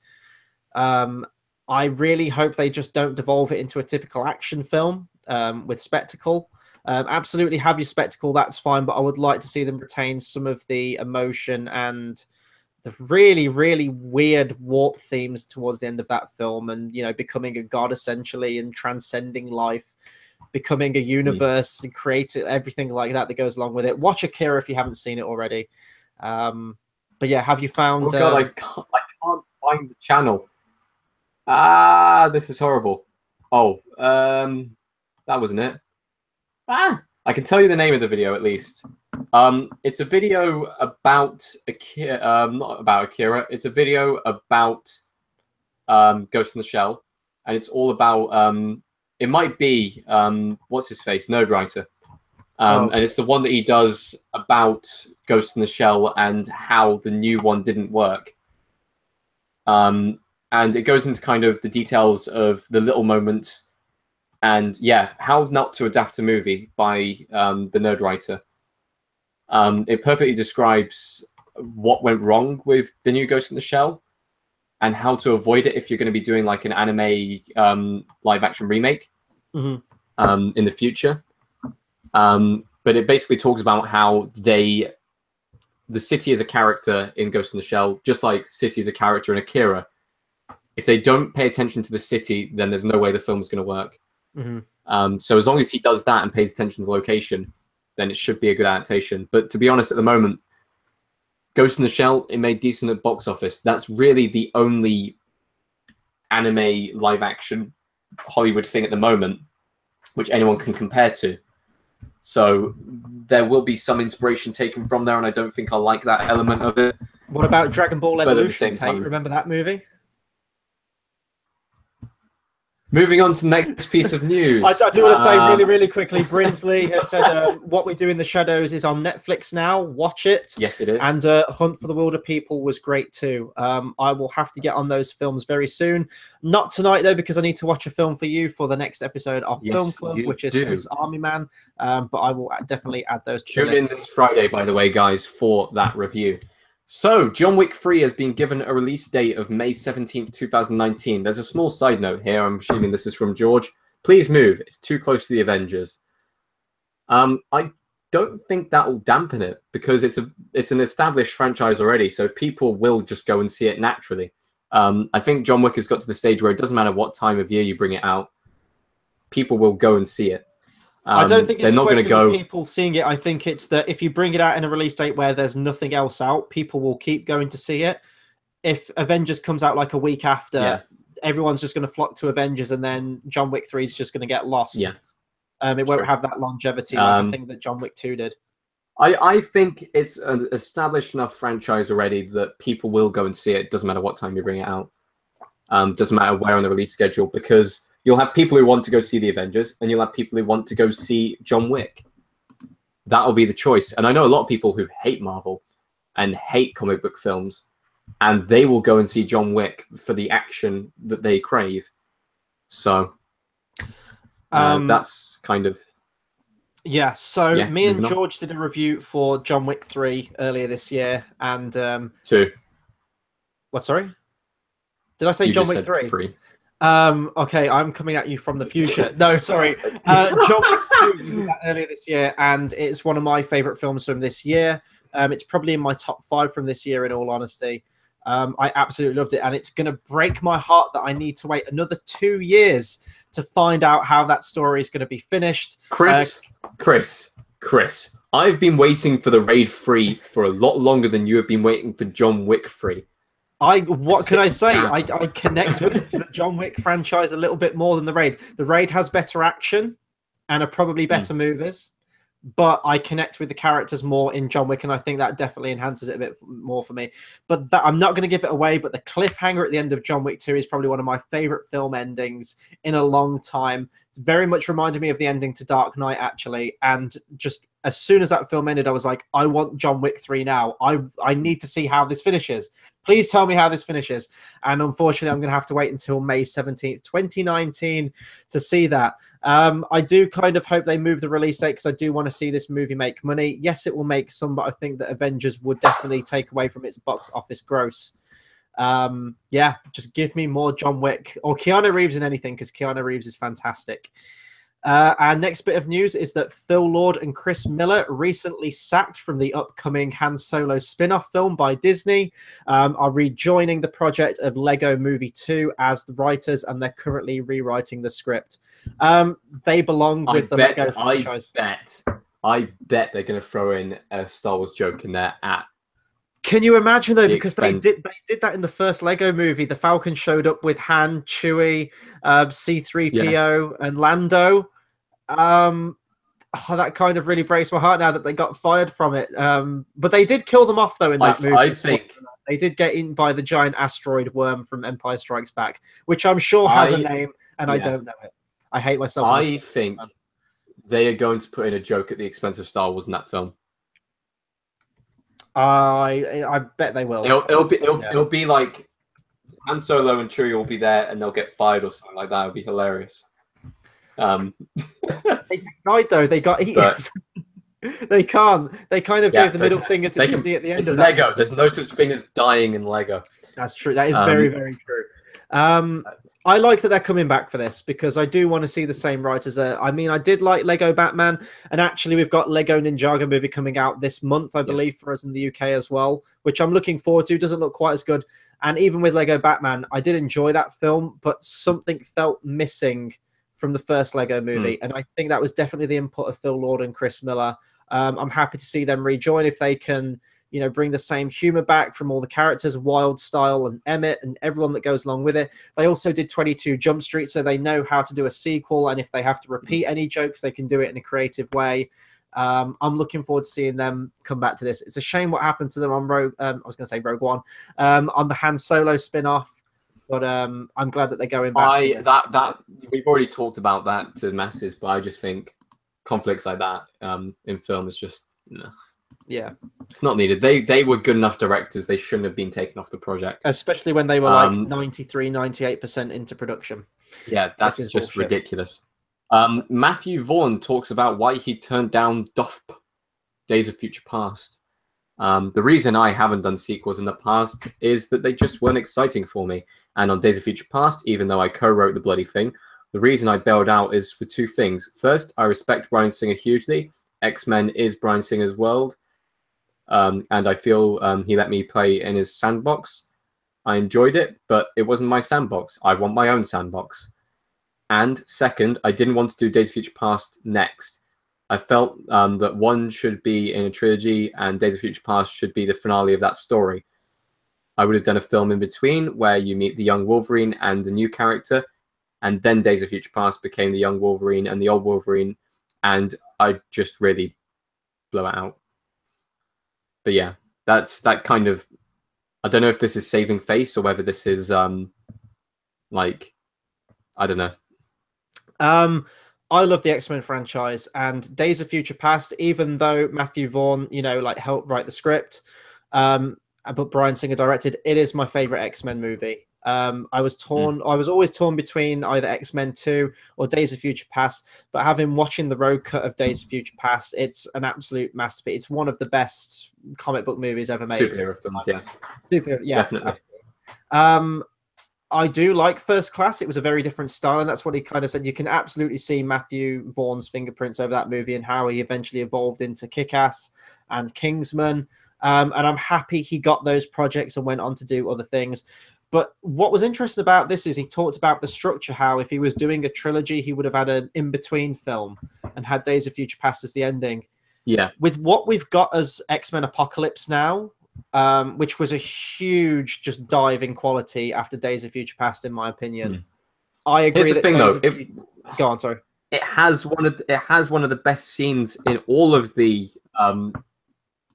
Speaker 1: I really hope they just don't devolve it into a typical action film with spectacle. Absolutely have your spectacle, that's fine, but I would like to see them retain some of the emotion and the really, really weird warp themes towards the end of that film, and becoming a god essentially and transcending life, becoming a universe and creating everything like that goes along with it. Watch Akira if you haven't seen it already. But yeah, have you found?
Speaker 2: Oh God, I can't find the channel. This is horrible. Oh, that wasn't it. I can tell you the name of the video at least. It's a video about Akira, not about Akira. It's a video about Ghost in the Shell, and it's all about. It might be what's his face, Nerdwriter, and it's the one that he does about Ghost in the Shell and how the new one didn't work. And it goes into kind of the details of the little moments. And yeah, how not to adapt a movie by the Nerdwriter. It perfectly describes what went wrong with the new Ghost in the Shell and how to avoid it if you're going to be doing like an anime live action remake in the future. But it basically talks about how the city is a character in Ghost in the Shell, just like city is a character in Akira. If they don't pay attention to the city, then there's no way the film's going to work. So as long as he does that and pays attention to the location, then it should be a good adaptation. But to be honest, at the moment, Ghost in the Shell, it made decent at box office. That's really the only anime live action Hollywood thing at the moment which anyone can compare to. So there will be some inspiration taken from there, and I don't think I like that element of it.
Speaker 1: What about Dragon Ball Evolution, Tate? Remember that movie?
Speaker 2: Moving on to the next piece of news.
Speaker 1: I do want to say really, really quickly, Brinsley has said What We Do in the Shadows is on Netflix now. Watch it.
Speaker 2: Yes, it is.
Speaker 1: And Hunt for the Wilder People was great too. I will have to get on those films very soon. Not tonight, though, because I need to watch a film for you for the next episode of Film Club, which is Swiss Army Man. But I will definitely add those to the list.
Speaker 2: Tune in this Friday, by the way, guys, for that review. So, John Wick 3 has been given a release date of May 17th, 2019. There's a small side note here. I'm assuming this is from George. Please move. It's too close to the Avengers. I don't think that will dampen it because it's an established franchise already, so people will just go and see it naturally. I think John Wick has got to the stage where it doesn't matter what time of year you bring it out. People will go and see it.
Speaker 1: I don't think it's a question of people seeing it. I think it's that if you bring it out in a release date where there's nothing else out, people will keep going to see it. If Avengers comes out like a week after, everyone's just going to flock to Avengers, and then John Wick 3 is just going to get lost.
Speaker 2: Yeah,
Speaker 1: it won't have that longevity like I think that John Wick 2 did.
Speaker 2: I think it's an established enough franchise already that people will go and see it. Doesn't matter what time you bring it out. Doesn't matter where on the release schedule, because you'll have people who want to go see the Avengers, and you'll have people who want to go see John Wick. That'll be the choice. And I know a lot of people who hate Marvel and hate comic book films, and they will go and see John Wick for the action that they crave. So that's kind of...
Speaker 1: Yeah, so me and George did a review for John Wick 3 earlier this year, and...
Speaker 2: 2. What,
Speaker 1: sorry? Did I say
Speaker 2: you
Speaker 1: John Wick 3?
Speaker 2: 3.
Speaker 1: Okay, I'm coming at you from the future. No, sorry. John Wick 2 earlier this year, and it's one of my favorite films from this year. It's probably in my top 5 from this year, in all honesty. I absolutely loved it, and it's going to break my heart that I need to wait another 2 years to find out how that story is going to be finished.
Speaker 2: Chris, I've been waiting for the Raid 3 for a lot longer than you have been waiting for John Wick 3.
Speaker 1: What can I say? I connect with the John Wick franchise a little bit more than the Raid. The Raid has better action and are probably better movies, but I connect with the characters more in John Wick, and I think that definitely enhances it a bit more for me. But I'm not going to give it away, but the cliffhanger at the end of John Wick 2 is probably one of my favorite film endings in a long time. It's very much reminded me of the ending to Dark Knight, actually, and just as soon as that film ended, I was like, I want John Wick 3 now. I need to see how this finishes. Please tell me how this finishes. And unfortunately, I'm going to have to wait until May 17th, 2019 to see that. I do kind of hope they move the release date because I do want to see this movie make money. Yes, it will make some, but I think that Avengers would definitely take away from its box office gross. Yeah, just give me more John Wick or Keanu Reeves in anything because Keanu Reeves is fantastic. Our next bit of news is that Phil Lord and Chris Miller, recently sacked from the upcoming Han Solo spin-off film by Disney, are rejoining the project of Lego Movie 2 as the writers, and they're currently rewriting the script. They belong with the Lego franchise.
Speaker 2: I bet they're going to throw in a Star Wars joke in there at.
Speaker 1: Can you imagine though? Because they did that in the first Lego movie. The Falcon showed up with Han, Chewie, C-3PO, and Lando. That kind of really breaks my heart now that they got fired from it. But they did kill them off though in that movie. I think they did get eaten by the giant asteroid worm from Empire Strikes Back, which I'm sure has a name, and I don't know it. I hate myself.
Speaker 2: I think they are going to put in a joke at the expense of Star Wars in that film.
Speaker 1: I bet they will.
Speaker 2: It'll be like Han Solo and Chewie will be there, and they'll get fired or something like that. It'll be hilarious.
Speaker 1: They died though. They got eaten. They can't. They kind of gave the middle finger to Disney at the end of that.
Speaker 2: Lego. There's no such thing as dying in Lego.
Speaker 1: That's true. That is very, very true. I like that they're coming back for this because I do want to see the same writers. I mean, I did like Lego Batman, and actually we've got Lego Ninjago movie coming out this month, I believe, for us in the UK as well, which I'm looking forward to. Doesn't look quite as good. And even with Lego Batman, I did enjoy that film, but something felt missing from the first Lego movie. And I think that was definitely the input of Phil Lord and Chris Miller. I'm happy to see them rejoin if they can, bring the same humor back from all the characters, Wild Style and Emmett and everyone that goes along with it. They also did 22 Jump Street, so they know how to do a sequel. And if they have to repeat any jokes, they can do it in a creative way. I'm looking forward to seeing them come back to this. It's a shame what happened to them on Rogue One, on the Han Solo spin-off. But I'm glad that they're going back to this.
Speaker 2: That we've already talked about that to masses, but I just think conflicts like that in film is just
Speaker 1: yeah,
Speaker 2: it's not needed. They were good enough directors. They shouldn't have been taken off the project,
Speaker 1: especially when they were like 93-98% into production.
Speaker 2: Yeah, that's just bullshit. Ridiculous. Matthew Vaughn talks about why he turned down Days of Future Past. The reason I haven't done sequels in the past is that they just weren't exciting for me. And on Days of Future Past, even though I co-wrote the bloody thing, the reason I bailed out is for two things. First, I respect Bryan Singer hugely. X-Men is Bryan Singer's world. And I feel he let me play in his sandbox. I enjoyed it, but it wasn't my sandbox. I want my own sandbox. And second, I didn't want to do Days of Future Past next. I felt that one should be in a trilogy and Days of Future Past should be the finale of that story. I would have done a film in between where you meet the young Wolverine and a new character, and then Days of Future Past became the young Wolverine and the old Wolverine, and I just really blow it out. But yeah, that's that kind of... I don't know if this is saving face or whether this is, I don't know.
Speaker 1: I love the X-Men franchise, and Days of Future Past, even though Matthew Vaughn, helped write the script, but Bryan Singer directed, it is my favorite X-Men movie. I was always torn between either X-Men 2 or Days of Future Past, but having watching the road cut of Days of Future Past, it's an absolute masterpiece. It's one of the best comic book movies ever made.
Speaker 2: Superhero films, yeah.
Speaker 1: Definitely. I do like First Class. It was a very different style, and that's what he kind of said. You can absolutely see Matthew Vaughn's fingerprints over that movie and how he eventually evolved into Kick-Ass and Kingsman. And I'm happy he got those projects and went on to do other things. But what was interesting about this is he talked about the structure, how if he was doing a trilogy, he would have had an in-between film and had Days of Future Past as the ending.
Speaker 2: Yeah.
Speaker 1: With what we've got as X-Men Apocalypse now, which was a huge just dive in quality after Days of Future Past, in my opinion. I agree.
Speaker 2: Here's the thing, though.
Speaker 1: Go on, sorry.
Speaker 2: It has one of the best scenes in all of the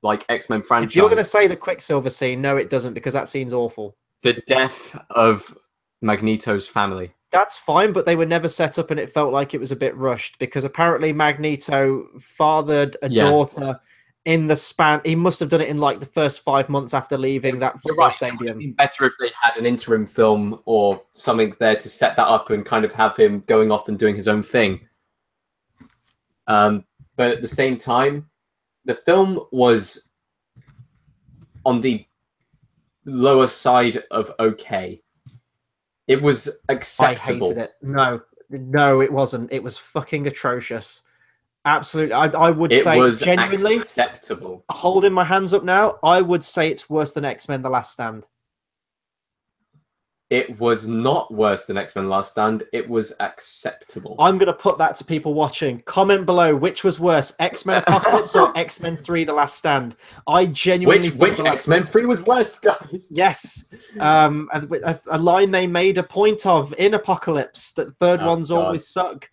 Speaker 2: like X-Men franchise.
Speaker 1: If you're going to say the Quicksilver scene, no, it doesn't, because that scene's awful.
Speaker 2: The death of Magneto's family.
Speaker 1: That's fine, but they were never set up, and it felt like it was a bit rushed because apparently Magneto fathered a daughter in the span. He must have done it in like the first 5 months after leaving that football stadium. It would have been
Speaker 2: better if they had an interim film or something there to set that up and kind of have him going off and doing his own thing. But at the same time, the film was on the lower side of okay. It was acceptable.
Speaker 1: I hated it. No, it wasn't. It was fucking atrocious. Absolutely. I would say genuinely
Speaker 2: acceptable.
Speaker 1: Holding my hands up now, I would say it's worse than X-Men The Last Stand.
Speaker 2: It was not worse than X-Men Last Stand. It was acceptable.
Speaker 1: I'm going to put that to people watching. Comment below which was worse, X-Men Apocalypse or X-Men 3 The Last Stand. I genuinely
Speaker 2: think which X-Men 3 was worse, guys?
Speaker 1: Yes. A line they made a point of in Apocalypse, that the third ones always suck.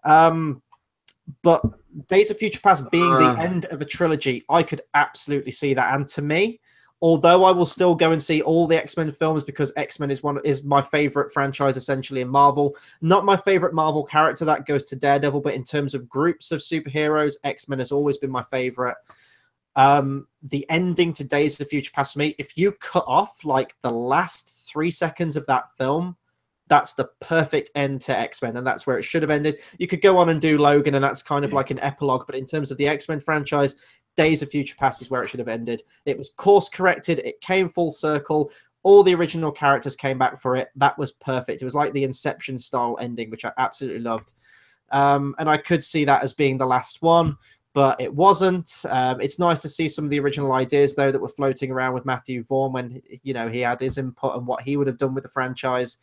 Speaker 1: But Days of Future Past being the end of a trilogy, I could absolutely see that. And to me, although I will still go and see all the X-Men films because X-Men is my favorite franchise essentially in Marvel. Not my favorite Marvel character, that goes to Daredevil, but in terms of groups of superheroes, X-Men has always been my favorite. The ending to Days of the Future Past, me, if you cut off like the last 3 seconds of that film, that's the perfect end to X-Men, and that's where it should have ended. You could go on and do Logan, and that's kind of like an epilogue, but in terms of the X-Men franchise, Days of Future Past is where it should have ended. It was course corrected. It came full circle. All the original characters came back for it. That was perfect. It was like the Inception style ending, which I absolutely loved. And I could see that as being the last one, but it wasn't. It's nice to see some of the original ideas, though, that were floating around with Matthew Vaughn when, you know, he had his input and what he would have done with the franchise.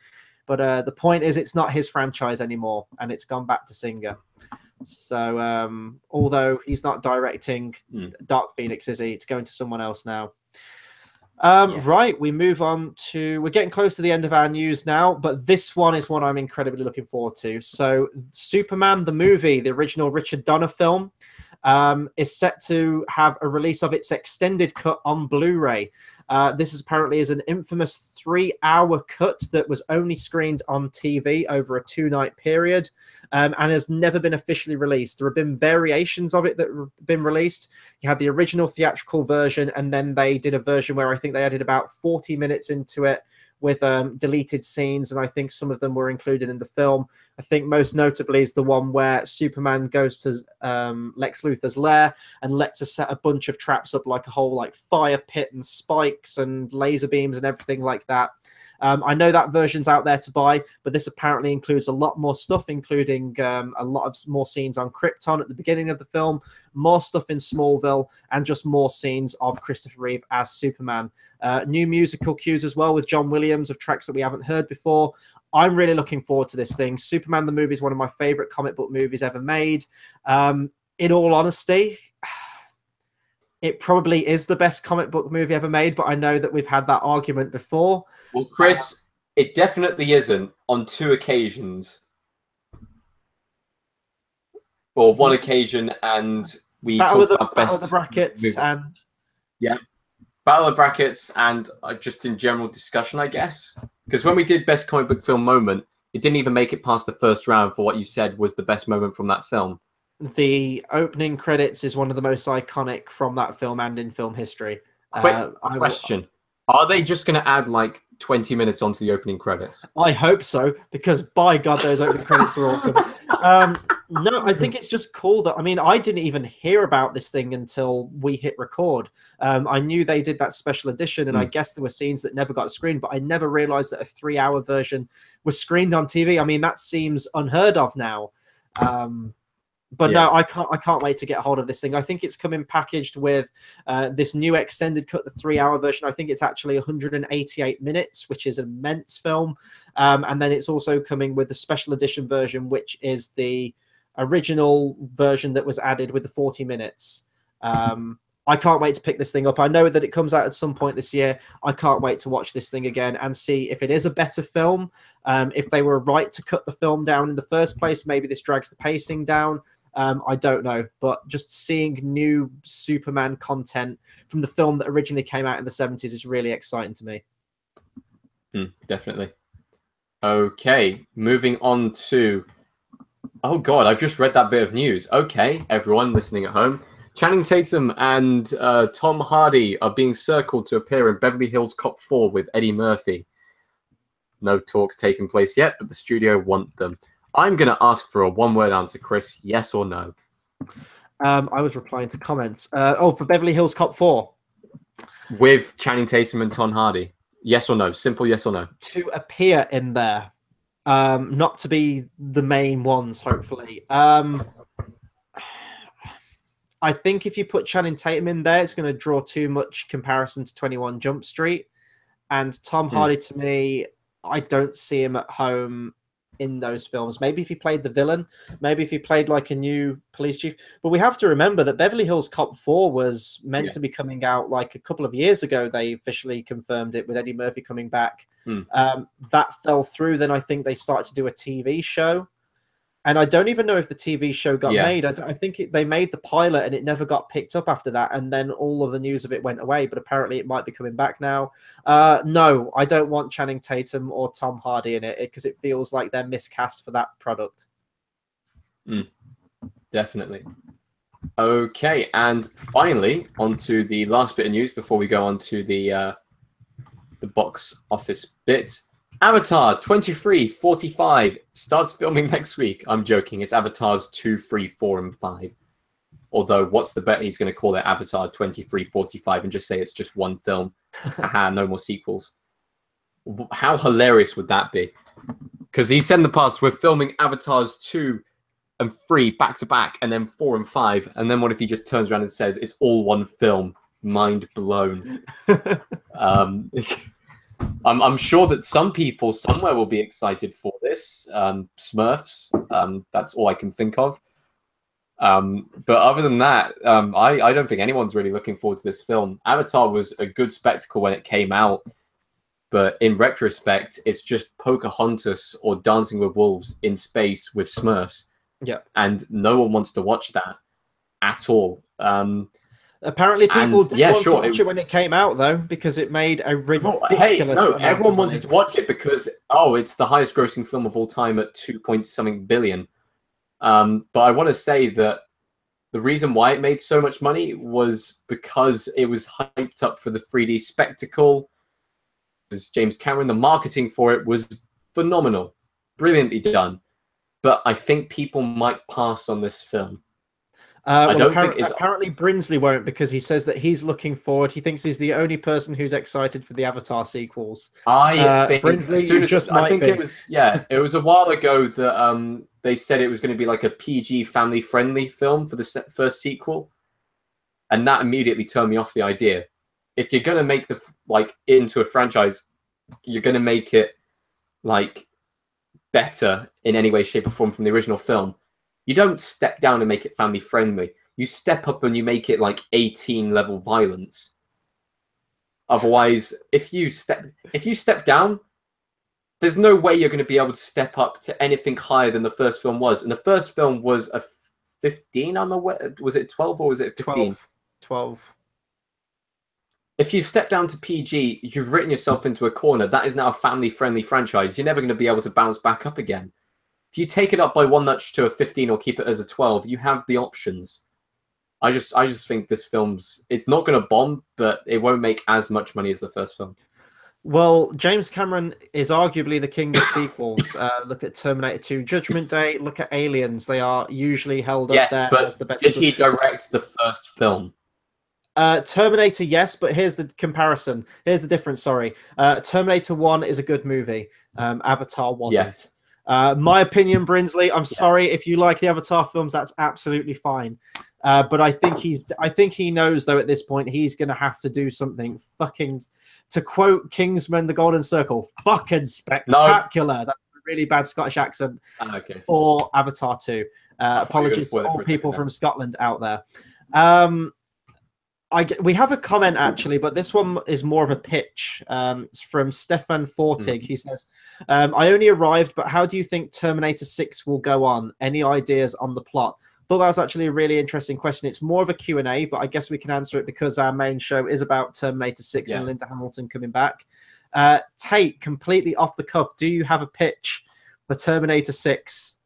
Speaker 1: But the point is, it's not his franchise anymore, and it's gone back to Singer. So although he's not directing Dark Phoenix, is he? It's going to someone else now. Yes. Right, we move on to... We're getting close to the end of our news now, but this one is one I'm incredibly looking forward to. So Superman, the movie, the original Richard Donner film, is set to have a release of its extended cut on Blu-ray. This is apparently an infamous 3-hour cut that was only screened on TV over a 2-night period and has never been officially released. There have been variations of it that have been released. You had the original theatrical version, and then they did a version where I think they added about 40 minutes into it with deleted scenes, and I think some of them were included in the film. I think most notably is the one where Superman goes to Lex Luthor's lair, and Lex has set a bunch of traps up, like a whole like fire pit and spikes and laser beams and everything like that. I know that version's out there to buy, but this apparently includes a lot more stuff, including a lot of more scenes on Krypton at the beginning of the film, more stuff in Smallville, and just more scenes of Christopher Reeve as Superman. New musical cues as well with John Williams of tracks that we haven't heard before. I'm really looking forward to this thing. Superman the movie is one of my favorite comic book movies ever made. In all honesty, it probably is the best comic book movie ever made, but I know that we've had that argument before.
Speaker 2: Well, Chris, it definitely isn't on 2 occasions. Or one occasion, and we talked about
Speaker 1: Battle of the Brackets
Speaker 2: movie.
Speaker 1: and...
Speaker 2: Yeah. Battle of Brackets and just in general discussion, I guess. Because when we did Best Comic Book Film Moment, it didn't even make it past the first round for what you said was the best moment from that film.
Speaker 1: The opening credits is one of the most iconic from that film and in film history.
Speaker 2: Quick question. Are they just going to add like 20 minutes onto the opening credits?
Speaker 1: I hope so, because by God, those opening credits are awesome. No, I think it's just cool that, I mean, I didn't even hear about this thing until we hit record. I knew they did that special edition, and I guess there were scenes that never got screened, but I never realized that a 3-hour version was screened on TV. I mean, that seems unheard of now. But
Speaker 2: Yeah.
Speaker 1: no, I can't wait to get hold of this thing. I think it's coming packaged with this new extended cut, the 3-hour version. I think it's actually 188 minutes, which is an immense film. And then it's also coming with the special edition version, which is the original version that was added with the 40 minutes. I can't wait to pick this thing up. I know that it comes out at some point this year. I can't wait to watch this thing again and see if it is a better film. If they were right to cut the film down in the first place, maybe this drags the pacing down. I don't know, but just seeing new Superman content from the film that originally came out in the 70s is really exciting to me.
Speaker 2: Definitely. Okay, moving on to... Oh God, I've just read that bit of news. Okay, everyone listening at home. Channing Tatum and Tom Hardy are being circled to appear in Beverly Hills Cop 4 with Eddie Murphy. No talks taking place yet, but the studio want them. I'm going to ask for a one-word answer, Chris. Yes or no?
Speaker 1: I was replying to comments. For Beverly Hills Cop 4.
Speaker 2: With Channing Tatum and Tom Hardy. Yes or no? Simple yes or no.
Speaker 1: To appear in there. Not to be the main ones, hopefully. I think if you put Channing Tatum in there, it's going to draw too much comparison to 21 Jump Street. And Tom Hardy, to me, I don't see him at home in those films. Maybe if he played the villain, maybe if he played like a new police chief. But we have to remember that Beverly Hills Cop 4 was meant to be coming out like a couple of years ago. They officially confirmed it with Eddie Murphy coming back. That fell through. Then I think they started to do a TV show. And I don't even know if the TV show got made. I think they made the pilot and it never got picked up after that. And then all of the news of it went away. But apparently it might be coming back now. No, I don't want Channing Tatum or Tom Hardy in it because it feels like they're miscast for that product.
Speaker 2: Definitely. Okay, and finally, on to the last bit of news before we go on to the box office bit. Avatar 2345 starts filming next week. I'm joking. It's Avatars 2, 3, 4, and 5. Although, what's the bet he's going to call it Avatar 2345 and just say it's just one film? Haha, no more sequels. How hilarious would that be? Because he said in the past, we're filming Avatars 2 and 3 back to back, and then 4 and 5. And then what if he just turns around and says it's all one film? Mind blown. I'm sure that some people somewhere will be excited for this. Smurfs, that's all I can think of. But other than that, I don't think anyone's really looking forward to this film. Avatar was a good spectacle when it came out, but in retrospect, it's just Pocahontas or Dancing with Wolves in space with Smurfs.
Speaker 1: Yeah.
Speaker 2: And no one wants to watch that at all.
Speaker 1: Apparently, people did want to watch it when it came out, though, because it made a ridiculous.
Speaker 2: Everyone wanted to watch it because it's the highest-grossing film of all time at 2-point-something billion. But I want to say that the reason why it made so much money was because it was hyped up for the 3D spectacle. As James Cameron, the marketing for it was phenomenal, brilliantly done. But I think people might pass on this film.
Speaker 1: Apparently Brinsley won't, because he says that he's looking forward. He thinks he's the only person who's excited for the Avatar sequels.
Speaker 2: I think
Speaker 1: Brinsley
Speaker 2: it was a while ago that they said it was going to be like a PG family-friendly film for the first sequel, and that immediately turned me off the idea. If you're going to make into a franchise, you're going to make it better in any way, shape, or form from the original film. You don't step down and make it family friendly. You step up and you make it 18 level violence. Otherwise, if you step down, there's no way you're going to be able to step up to anything higher than the first film was. And the first film was a 15 on the way. Was it 12 or was it 15?
Speaker 1: 12.
Speaker 2: If you step down to PG, you've written yourself into a corner. That is now a family-friendly franchise. You're never going to be able to bounce back up again. If you take it up by one notch to a 15 or keep it as a 12, you have the options. I just think this it's not going to bomb, but it won't make as much money as the first film.
Speaker 1: Well, James Cameron is arguably the king of sequels. Look at Terminator 2, Judgment Day, look at Aliens. They are usually held up there as the best.
Speaker 2: Did he direct the first film?
Speaker 1: Terminator, yes, but here's the comparison. Here's the difference, sorry. Terminator 1 is a good movie. Avatar wasn't.
Speaker 2: Yes.
Speaker 1: My opinion, Brinsley. I'm sorry if you like the Avatar films. That's absolutely fine. But I think he knows though at this point he's going to have to do something fucking, to quote Kingsman: The Golden Circle, fucking spectacular. No. That's a really bad Scottish accent for Avatar 2. Apologies to all people from Scotland out there. We have a comment actually, but this one is more of a pitch. It's from Stefan Fortig. He says, I only arrived, but how do you think Terminator 6 will go on? Any ideas on the plot? Thought that was actually a really interesting question. It's more of a Q&A, but I guess we can answer it because our main show is about Terminator 6 and Linda Hamilton coming back. Tate, completely off the cuff, do you have a pitch for Terminator 6?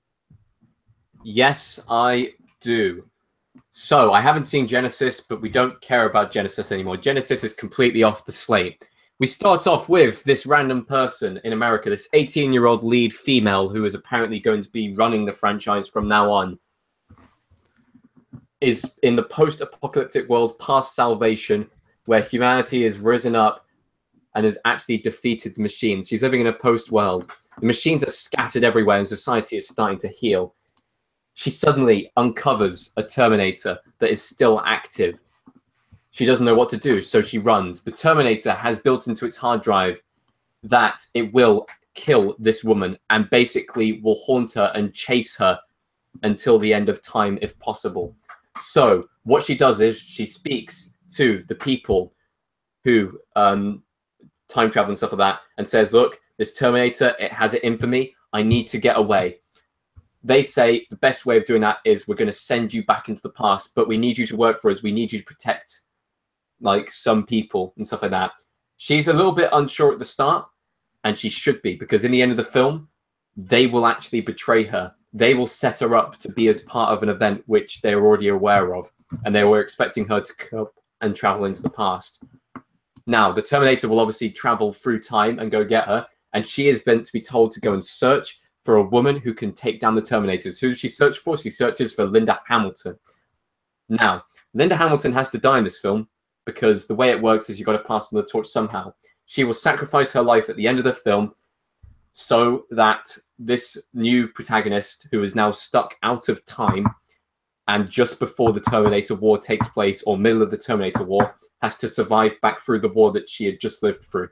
Speaker 2: Yes, I do. So, I haven't seen Genesis, but we don't care about Genesis anymore. Genesis is completely off the slate. We start off with this random person in America, this 18-year-old lead female who is apparently going to be running the franchise from now on, is in the post-apocalyptic world past salvation, where humanity has risen up and has actually defeated the machines. She's living in a post-world. The machines are scattered everywhere and society is starting to heal. She suddenly uncovers a Terminator that is still active. She doesn't know what to do, so she runs. The Terminator has built into its hard drive that it will kill this woman and basically will haunt her and chase her until the end of time if possible. So what she does is she speaks to the people who time travel and stuff like that and says, look, this Terminator, it has it in for me. I need to get away. They say the best way of doing that is we're going to send you back into the past, but we need you to work for us. We need you to protect like some people and stuff like that. She's a little bit unsure at the start, and she should be, because in the end of the film, they will actually betray her. They will set her up to be as part of an event which they're already aware of, and they were expecting her to come and travel into the past. Now, the Terminator will obviously travel through time and go get her, and she is meant to be told to go and search for a woman who can take down the Terminators. Who does she search for? She searches for Linda Hamilton. Now, Linda Hamilton has to die in this film because the way it works is you've got to pass on the torch somehow. She will sacrifice her life at the end of the film so that this new protagonist, who is now stuck out of time and just before the Terminator War takes place, or middle of the Terminator War, has to survive back through the war that she had just lived through.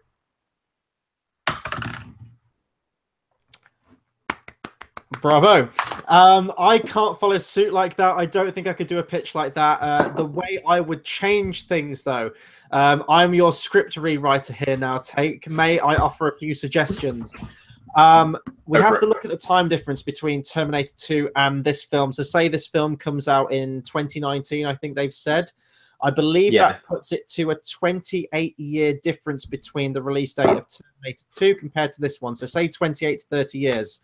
Speaker 1: Bravo. I can't follow suit like that. I don't think I could do a pitch like that. The way I would change things, though, I'm your script rewriter here now, Take. May I offer a few suggestions? We have to look at the time difference between Terminator 2 and this film. So say this film comes out in 2019, I think they've said. I believe that puts it to a 28-year difference between the release date of Terminator 2 compared to this one. So say 28 to 30 years.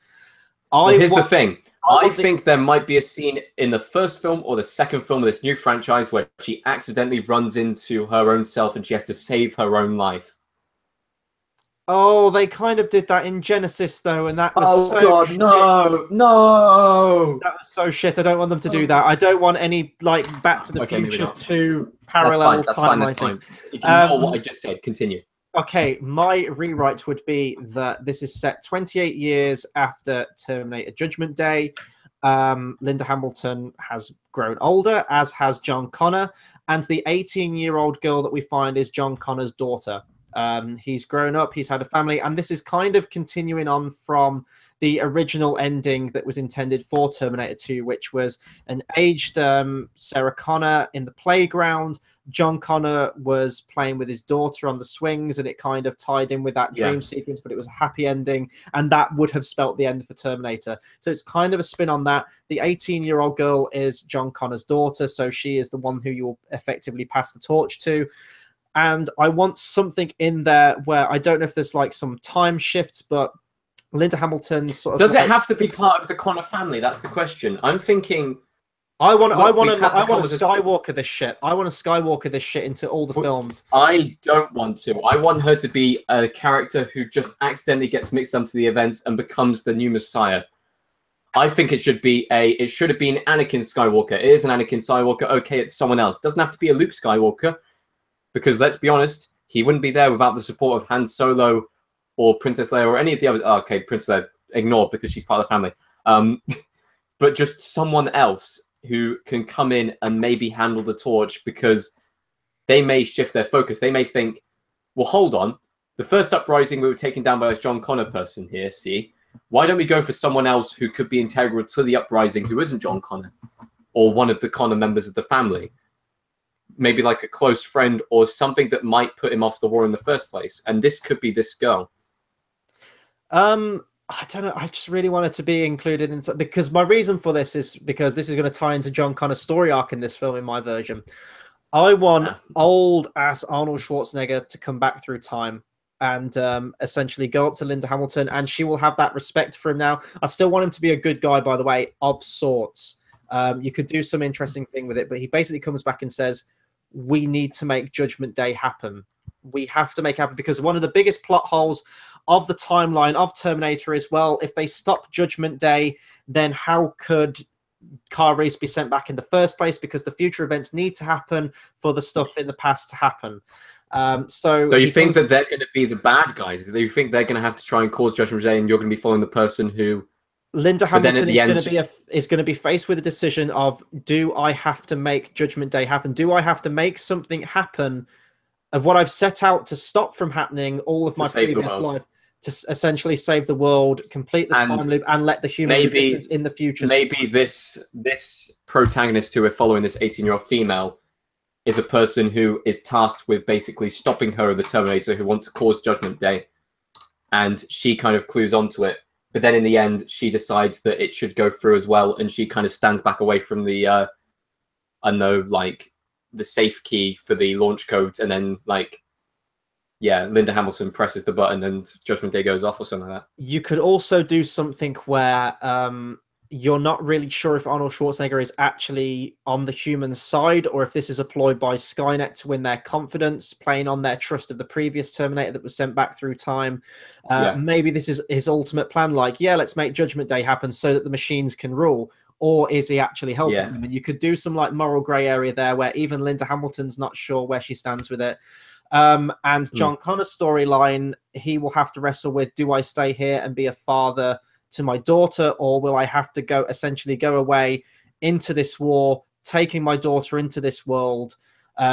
Speaker 2: Well, here's the thing. I think there might be a scene in the first film or the second film of this new franchise where she accidentally runs into her own self and she has to save her own life.
Speaker 1: Oh, they kind of did that in Genesis, though, and that was
Speaker 2: shit. No!
Speaker 1: That was so shit. I don't want them to do that. I don't want any, like, Back to the Future 2 parallel timeline things.
Speaker 2: Ignore what I just said. Continue.
Speaker 1: Okay, my rewrite would be that this is set 28 years after Terminator Judgment Day. Linda Hamilton has grown older, as has John Connor, and the 18-year-old girl that we find is John Connor's daughter. He's grown up, he's had a family, and this is kind of continuing on from the original ending that was intended for Terminator 2, which was an aged Sarah Connor in the playground. John Connor was playing with his daughter on the swings, and it kind of tied in with that dream sequence, but it was a happy ending, and that would have spelt the end for Terminator. So it's kind of a spin on that. The 18-year-old girl is John Connor's daughter, so she is the one who you'll effectively pass the torch to. And I want something in there where I don't know if there's like some time shifts, but Linda Hamilton sort of...
Speaker 2: Does it have to be part of the Connor family? That's the question. I'm thinking...
Speaker 1: I want to Skywalker this shit. I want to Skywalker this shit into all the films.
Speaker 2: I don't want to. I want her to be a character who just accidentally gets mixed into the events and becomes the new Messiah. I think it should have been Anakin Skywalker. It is an Anakin Skywalker. Okay, it's someone else. It doesn't have to be a Luke Skywalker, because let's be honest, he wouldn't be there without the support of Han Solo or Princess Leia or any of the others. Oh, okay, Princess Leia. ignore because she's part of the family. But just someone else who can come in and maybe handle the torch, because they may shift their focus. They may think, well, hold on. The first uprising, we were taken down by this John Connor person here, see? Why don't we go for someone else who could be integral to the uprising who isn't John Connor or one of the Connor members of the family? Maybe like a close friend or something that might put him off the war in the first place. And this could be this girl.
Speaker 1: I don't know. I just really wanted to be included in, because my reason for this is because this is going to tie into John Connor's story arc in this film, in my version. I want old ass Arnold Schwarzenegger to come back through time and essentially go up to Linda Hamilton, and she will have that respect for him now. I still want him to be a good guy, by the way, of sorts. You could do some interesting thing with it, but he basically comes back and says, we need to make Judgment Day happen. We have to make it happen, because one of the biggest plot holes of the timeline of Terminator is, well, if they stop Judgment Day, then how could Kyle Reese be sent back in the first place? Because the future events need to happen for the stuff in the past to happen. So
Speaker 2: you think that they're going to be the bad guys? Do you think they're going to have to try and cause Judgment Day, and you're going to be following the person who...
Speaker 1: Linda Hamilton is going to be faced with a decision of, do I have to make Judgment Day happen? Do I have to make something happen of what I've set out to stop from happening all of my previous life, to essentially save the world, complete the time loop, and let the human resistance in the future...
Speaker 2: Maybe this protagonist who we're following, this 18-year-old female, is a person who is tasked with basically stopping her or the Terminator who want to cause Judgment Day. And she kind of clues onto it. But then in the end, she decides that it should go through as well. And she kind of stands back away from the, I don't know, like the safe key for the launch codes. And then like, yeah, Linda Hamilton presses the button and Judgment Day goes off or something like that.
Speaker 1: You could also do something where you're not really sure if Arnold Schwarzenegger is actually on the human side, or if this is a ploy by Skynet to win their confidence, playing on their trust of the previous Terminator that was sent back through time. Maybe this is his ultimate plan, like, yeah, let's make Judgment Day happen so that the machines can rule. Or is he actually helping them? And you could do some like moral gray area there where even Linda Hamilton's not sure where she stands with it. And John Connor's storyline, he will have to wrestle with, do I stay here and be a father to my daughter, or will I have to essentially go away into this war, taking my daughter into this world,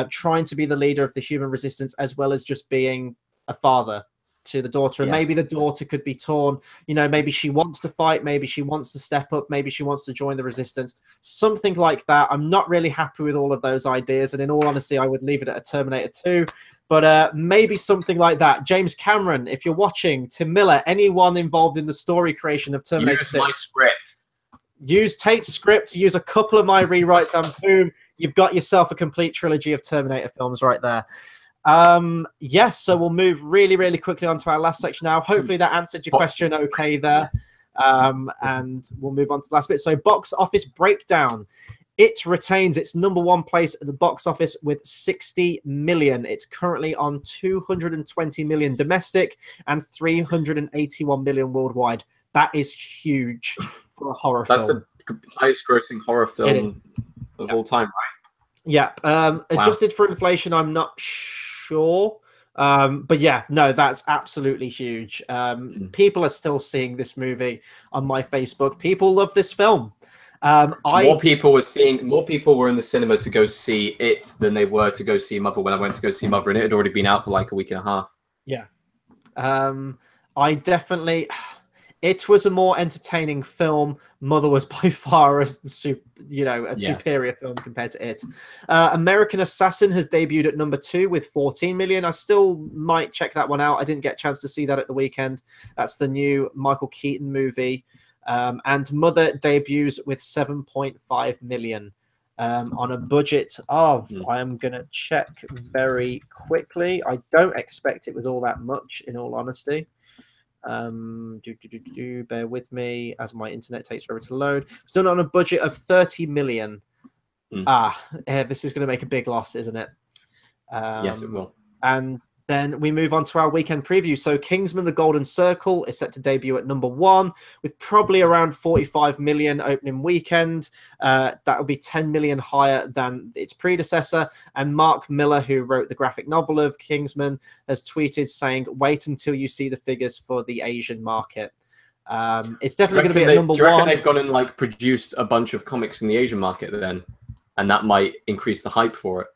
Speaker 1: trying to be the leader of the human resistance, as well as just being a father to the daughter. And maybe the daughter could be torn. You know, maybe she wants to fight, maybe she wants to step up, maybe she wants to join the resistance, something like that. I'm not really happy with all of those ideas, and in all honesty, I would leave it at a Terminator 2. But maybe something like that. James Cameron, if you're watching, Tim Miller, anyone involved in the story creation of Terminator 6.
Speaker 2: Use my script.
Speaker 1: Use Tate's script, use a couple of my rewrites, and boom, you've got yourself a complete trilogy of Terminator films right there. Yes, so we'll move really, really quickly on to our last section now. Hopefully that answered your question okay there. And we'll move on to the last bit. So box office breakdown. It retains its #1 place at the box office with 60 million. It's currently on 220 million domestic and 381 million worldwide. That is huge for a horror film.
Speaker 2: That's the highest grossing horror film of all time, right?
Speaker 1: Yeah. Adjusted for inflation, I'm not sure. But yeah, no, that's absolutely huge. People are still seeing this movie on my Facebook. People love this film. More people were in the cinema to go see it than they were to go see Mother when I went to go see Mother, and it had already been out for like a week and a half. Yeah. It was a more entertaining film. Mother was by far a superior film compared to it. American Assassin has debuted at #2 with 14 million. I still might check that one out. I didn't get a chance to see that at the weekend. That's the new Michael Keaton movie. And Mother debuts with 7.5 million on a budget of, I am going to check very quickly. I don't expect it was all that much, in all honesty. Bear with me as my internet takes forever to load. It's done on a budget of 30 million. This is going to make a big loss, isn't it?
Speaker 2: Yes, it will.
Speaker 1: And then we move on to our weekend preview. So Kingsman: The Golden Circle is set to debut at #1 with probably around 45 million opening weekend. That will be 10 million higher than its predecessor. And Mark Miller, who wrote the graphic novel of Kingsman, has tweeted saying, "Wait until you see the figures for the Asian market." It's definitely going to be at number
Speaker 2: do you reckon
Speaker 1: one.
Speaker 2: they've gone and like produced a bunch of comics in the Asian market then, and that might increase the hype for it?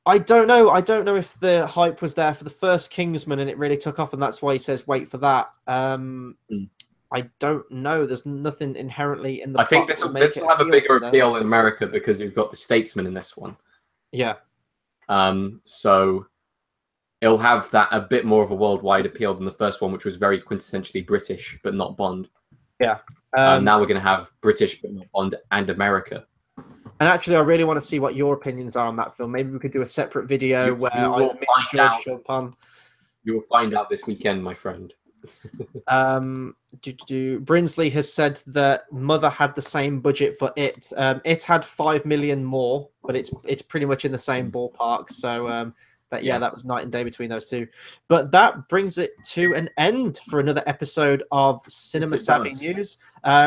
Speaker 1: I don't know. I don't know if the hype was there for the first Kingsman and it really took off, and that's why he says wait for that. I don't know. There's nothing inherently in the.
Speaker 2: I think this will have a bigger appeal in America because you've got the Statesman in this one.
Speaker 1: Yeah.
Speaker 2: So it'll have that a bit more of a worldwide appeal than the first one, which was very quintessentially British but not Bond.
Speaker 1: Yeah.
Speaker 2: Now we're going to have British but not Bond and America.
Speaker 1: And actually, I really want to see what your opinions are on that film. Maybe we could do a separate video where
Speaker 2: you will find out. You will find out this weekend, my friend.
Speaker 1: Brinsley has said that Mother had the same budget for it. It had 5 million more, but it's pretty much in the same ballpark. So that was night and day between those two. But that brings it to an end for another episode of Cinema Savvy News.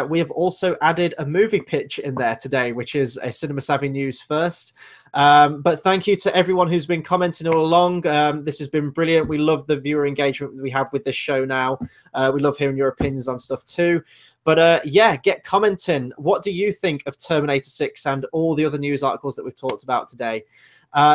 Speaker 1: We have also added a movie pitch in there today, which is a Cinema Savvy News first. But thank you to everyone who's been commenting all along. This has been brilliant. We love the viewer engagement we have with this show now. We love hearing your opinions on stuff too. But get commenting. What do you think of Terminator 6 and all the other news articles that we've talked about today?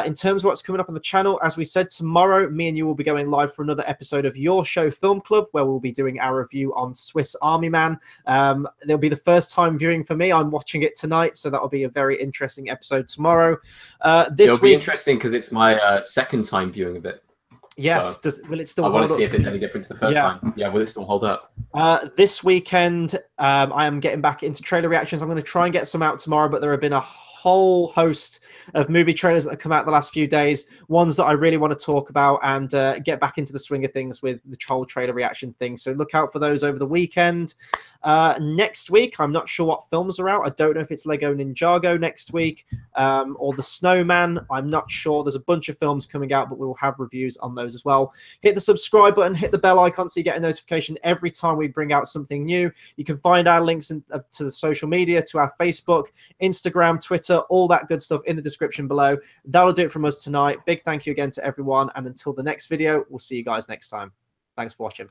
Speaker 1: In terms of what's coming up on the channel, as we said, tomorrow, me and you will be going live for another episode of Your Show Film Club, where we'll be doing our review on Swiss Army Man. There'll be the first time viewing for me. I'm watching it tonight, so that'll be a very interesting episode tomorrow. It'll be
Speaker 2: interesting because it's my second time viewing of it.
Speaker 1: Yes.
Speaker 2: So
Speaker 1: will it still
Speaker 2: I
Speaker 1: hold up?
Speaker 2: want to see if it's any different to the first time. Yeah, will it still hold up?
Speaker 1: This weekend, I am getting back into trailer reactions. I'm going to try and get some out tomorrow, but there have been a whole host of movie trailers that have come out the last few days, ones that I really want to talk about and get back into the swing of things with the whole trailer reaction thing. So look out for those over the weekend. Next week, I'm not sure what films are out. I don't know if it's Lego Ninjago next week or The Snowman. I'm not sure. There's a bunch of films coming out, but we will have reviews on those as well. Hit the subscribe button, hit the bell icon so you get a notification every time we bring out something new. You can find our links to the social media, to our Facebook, Instagram, Twitter, all that good stuff in the description below. That'll do it from us tonight. Big thank you again to everyone. And until the next video, we'll see you guys next time. Thanks for watching.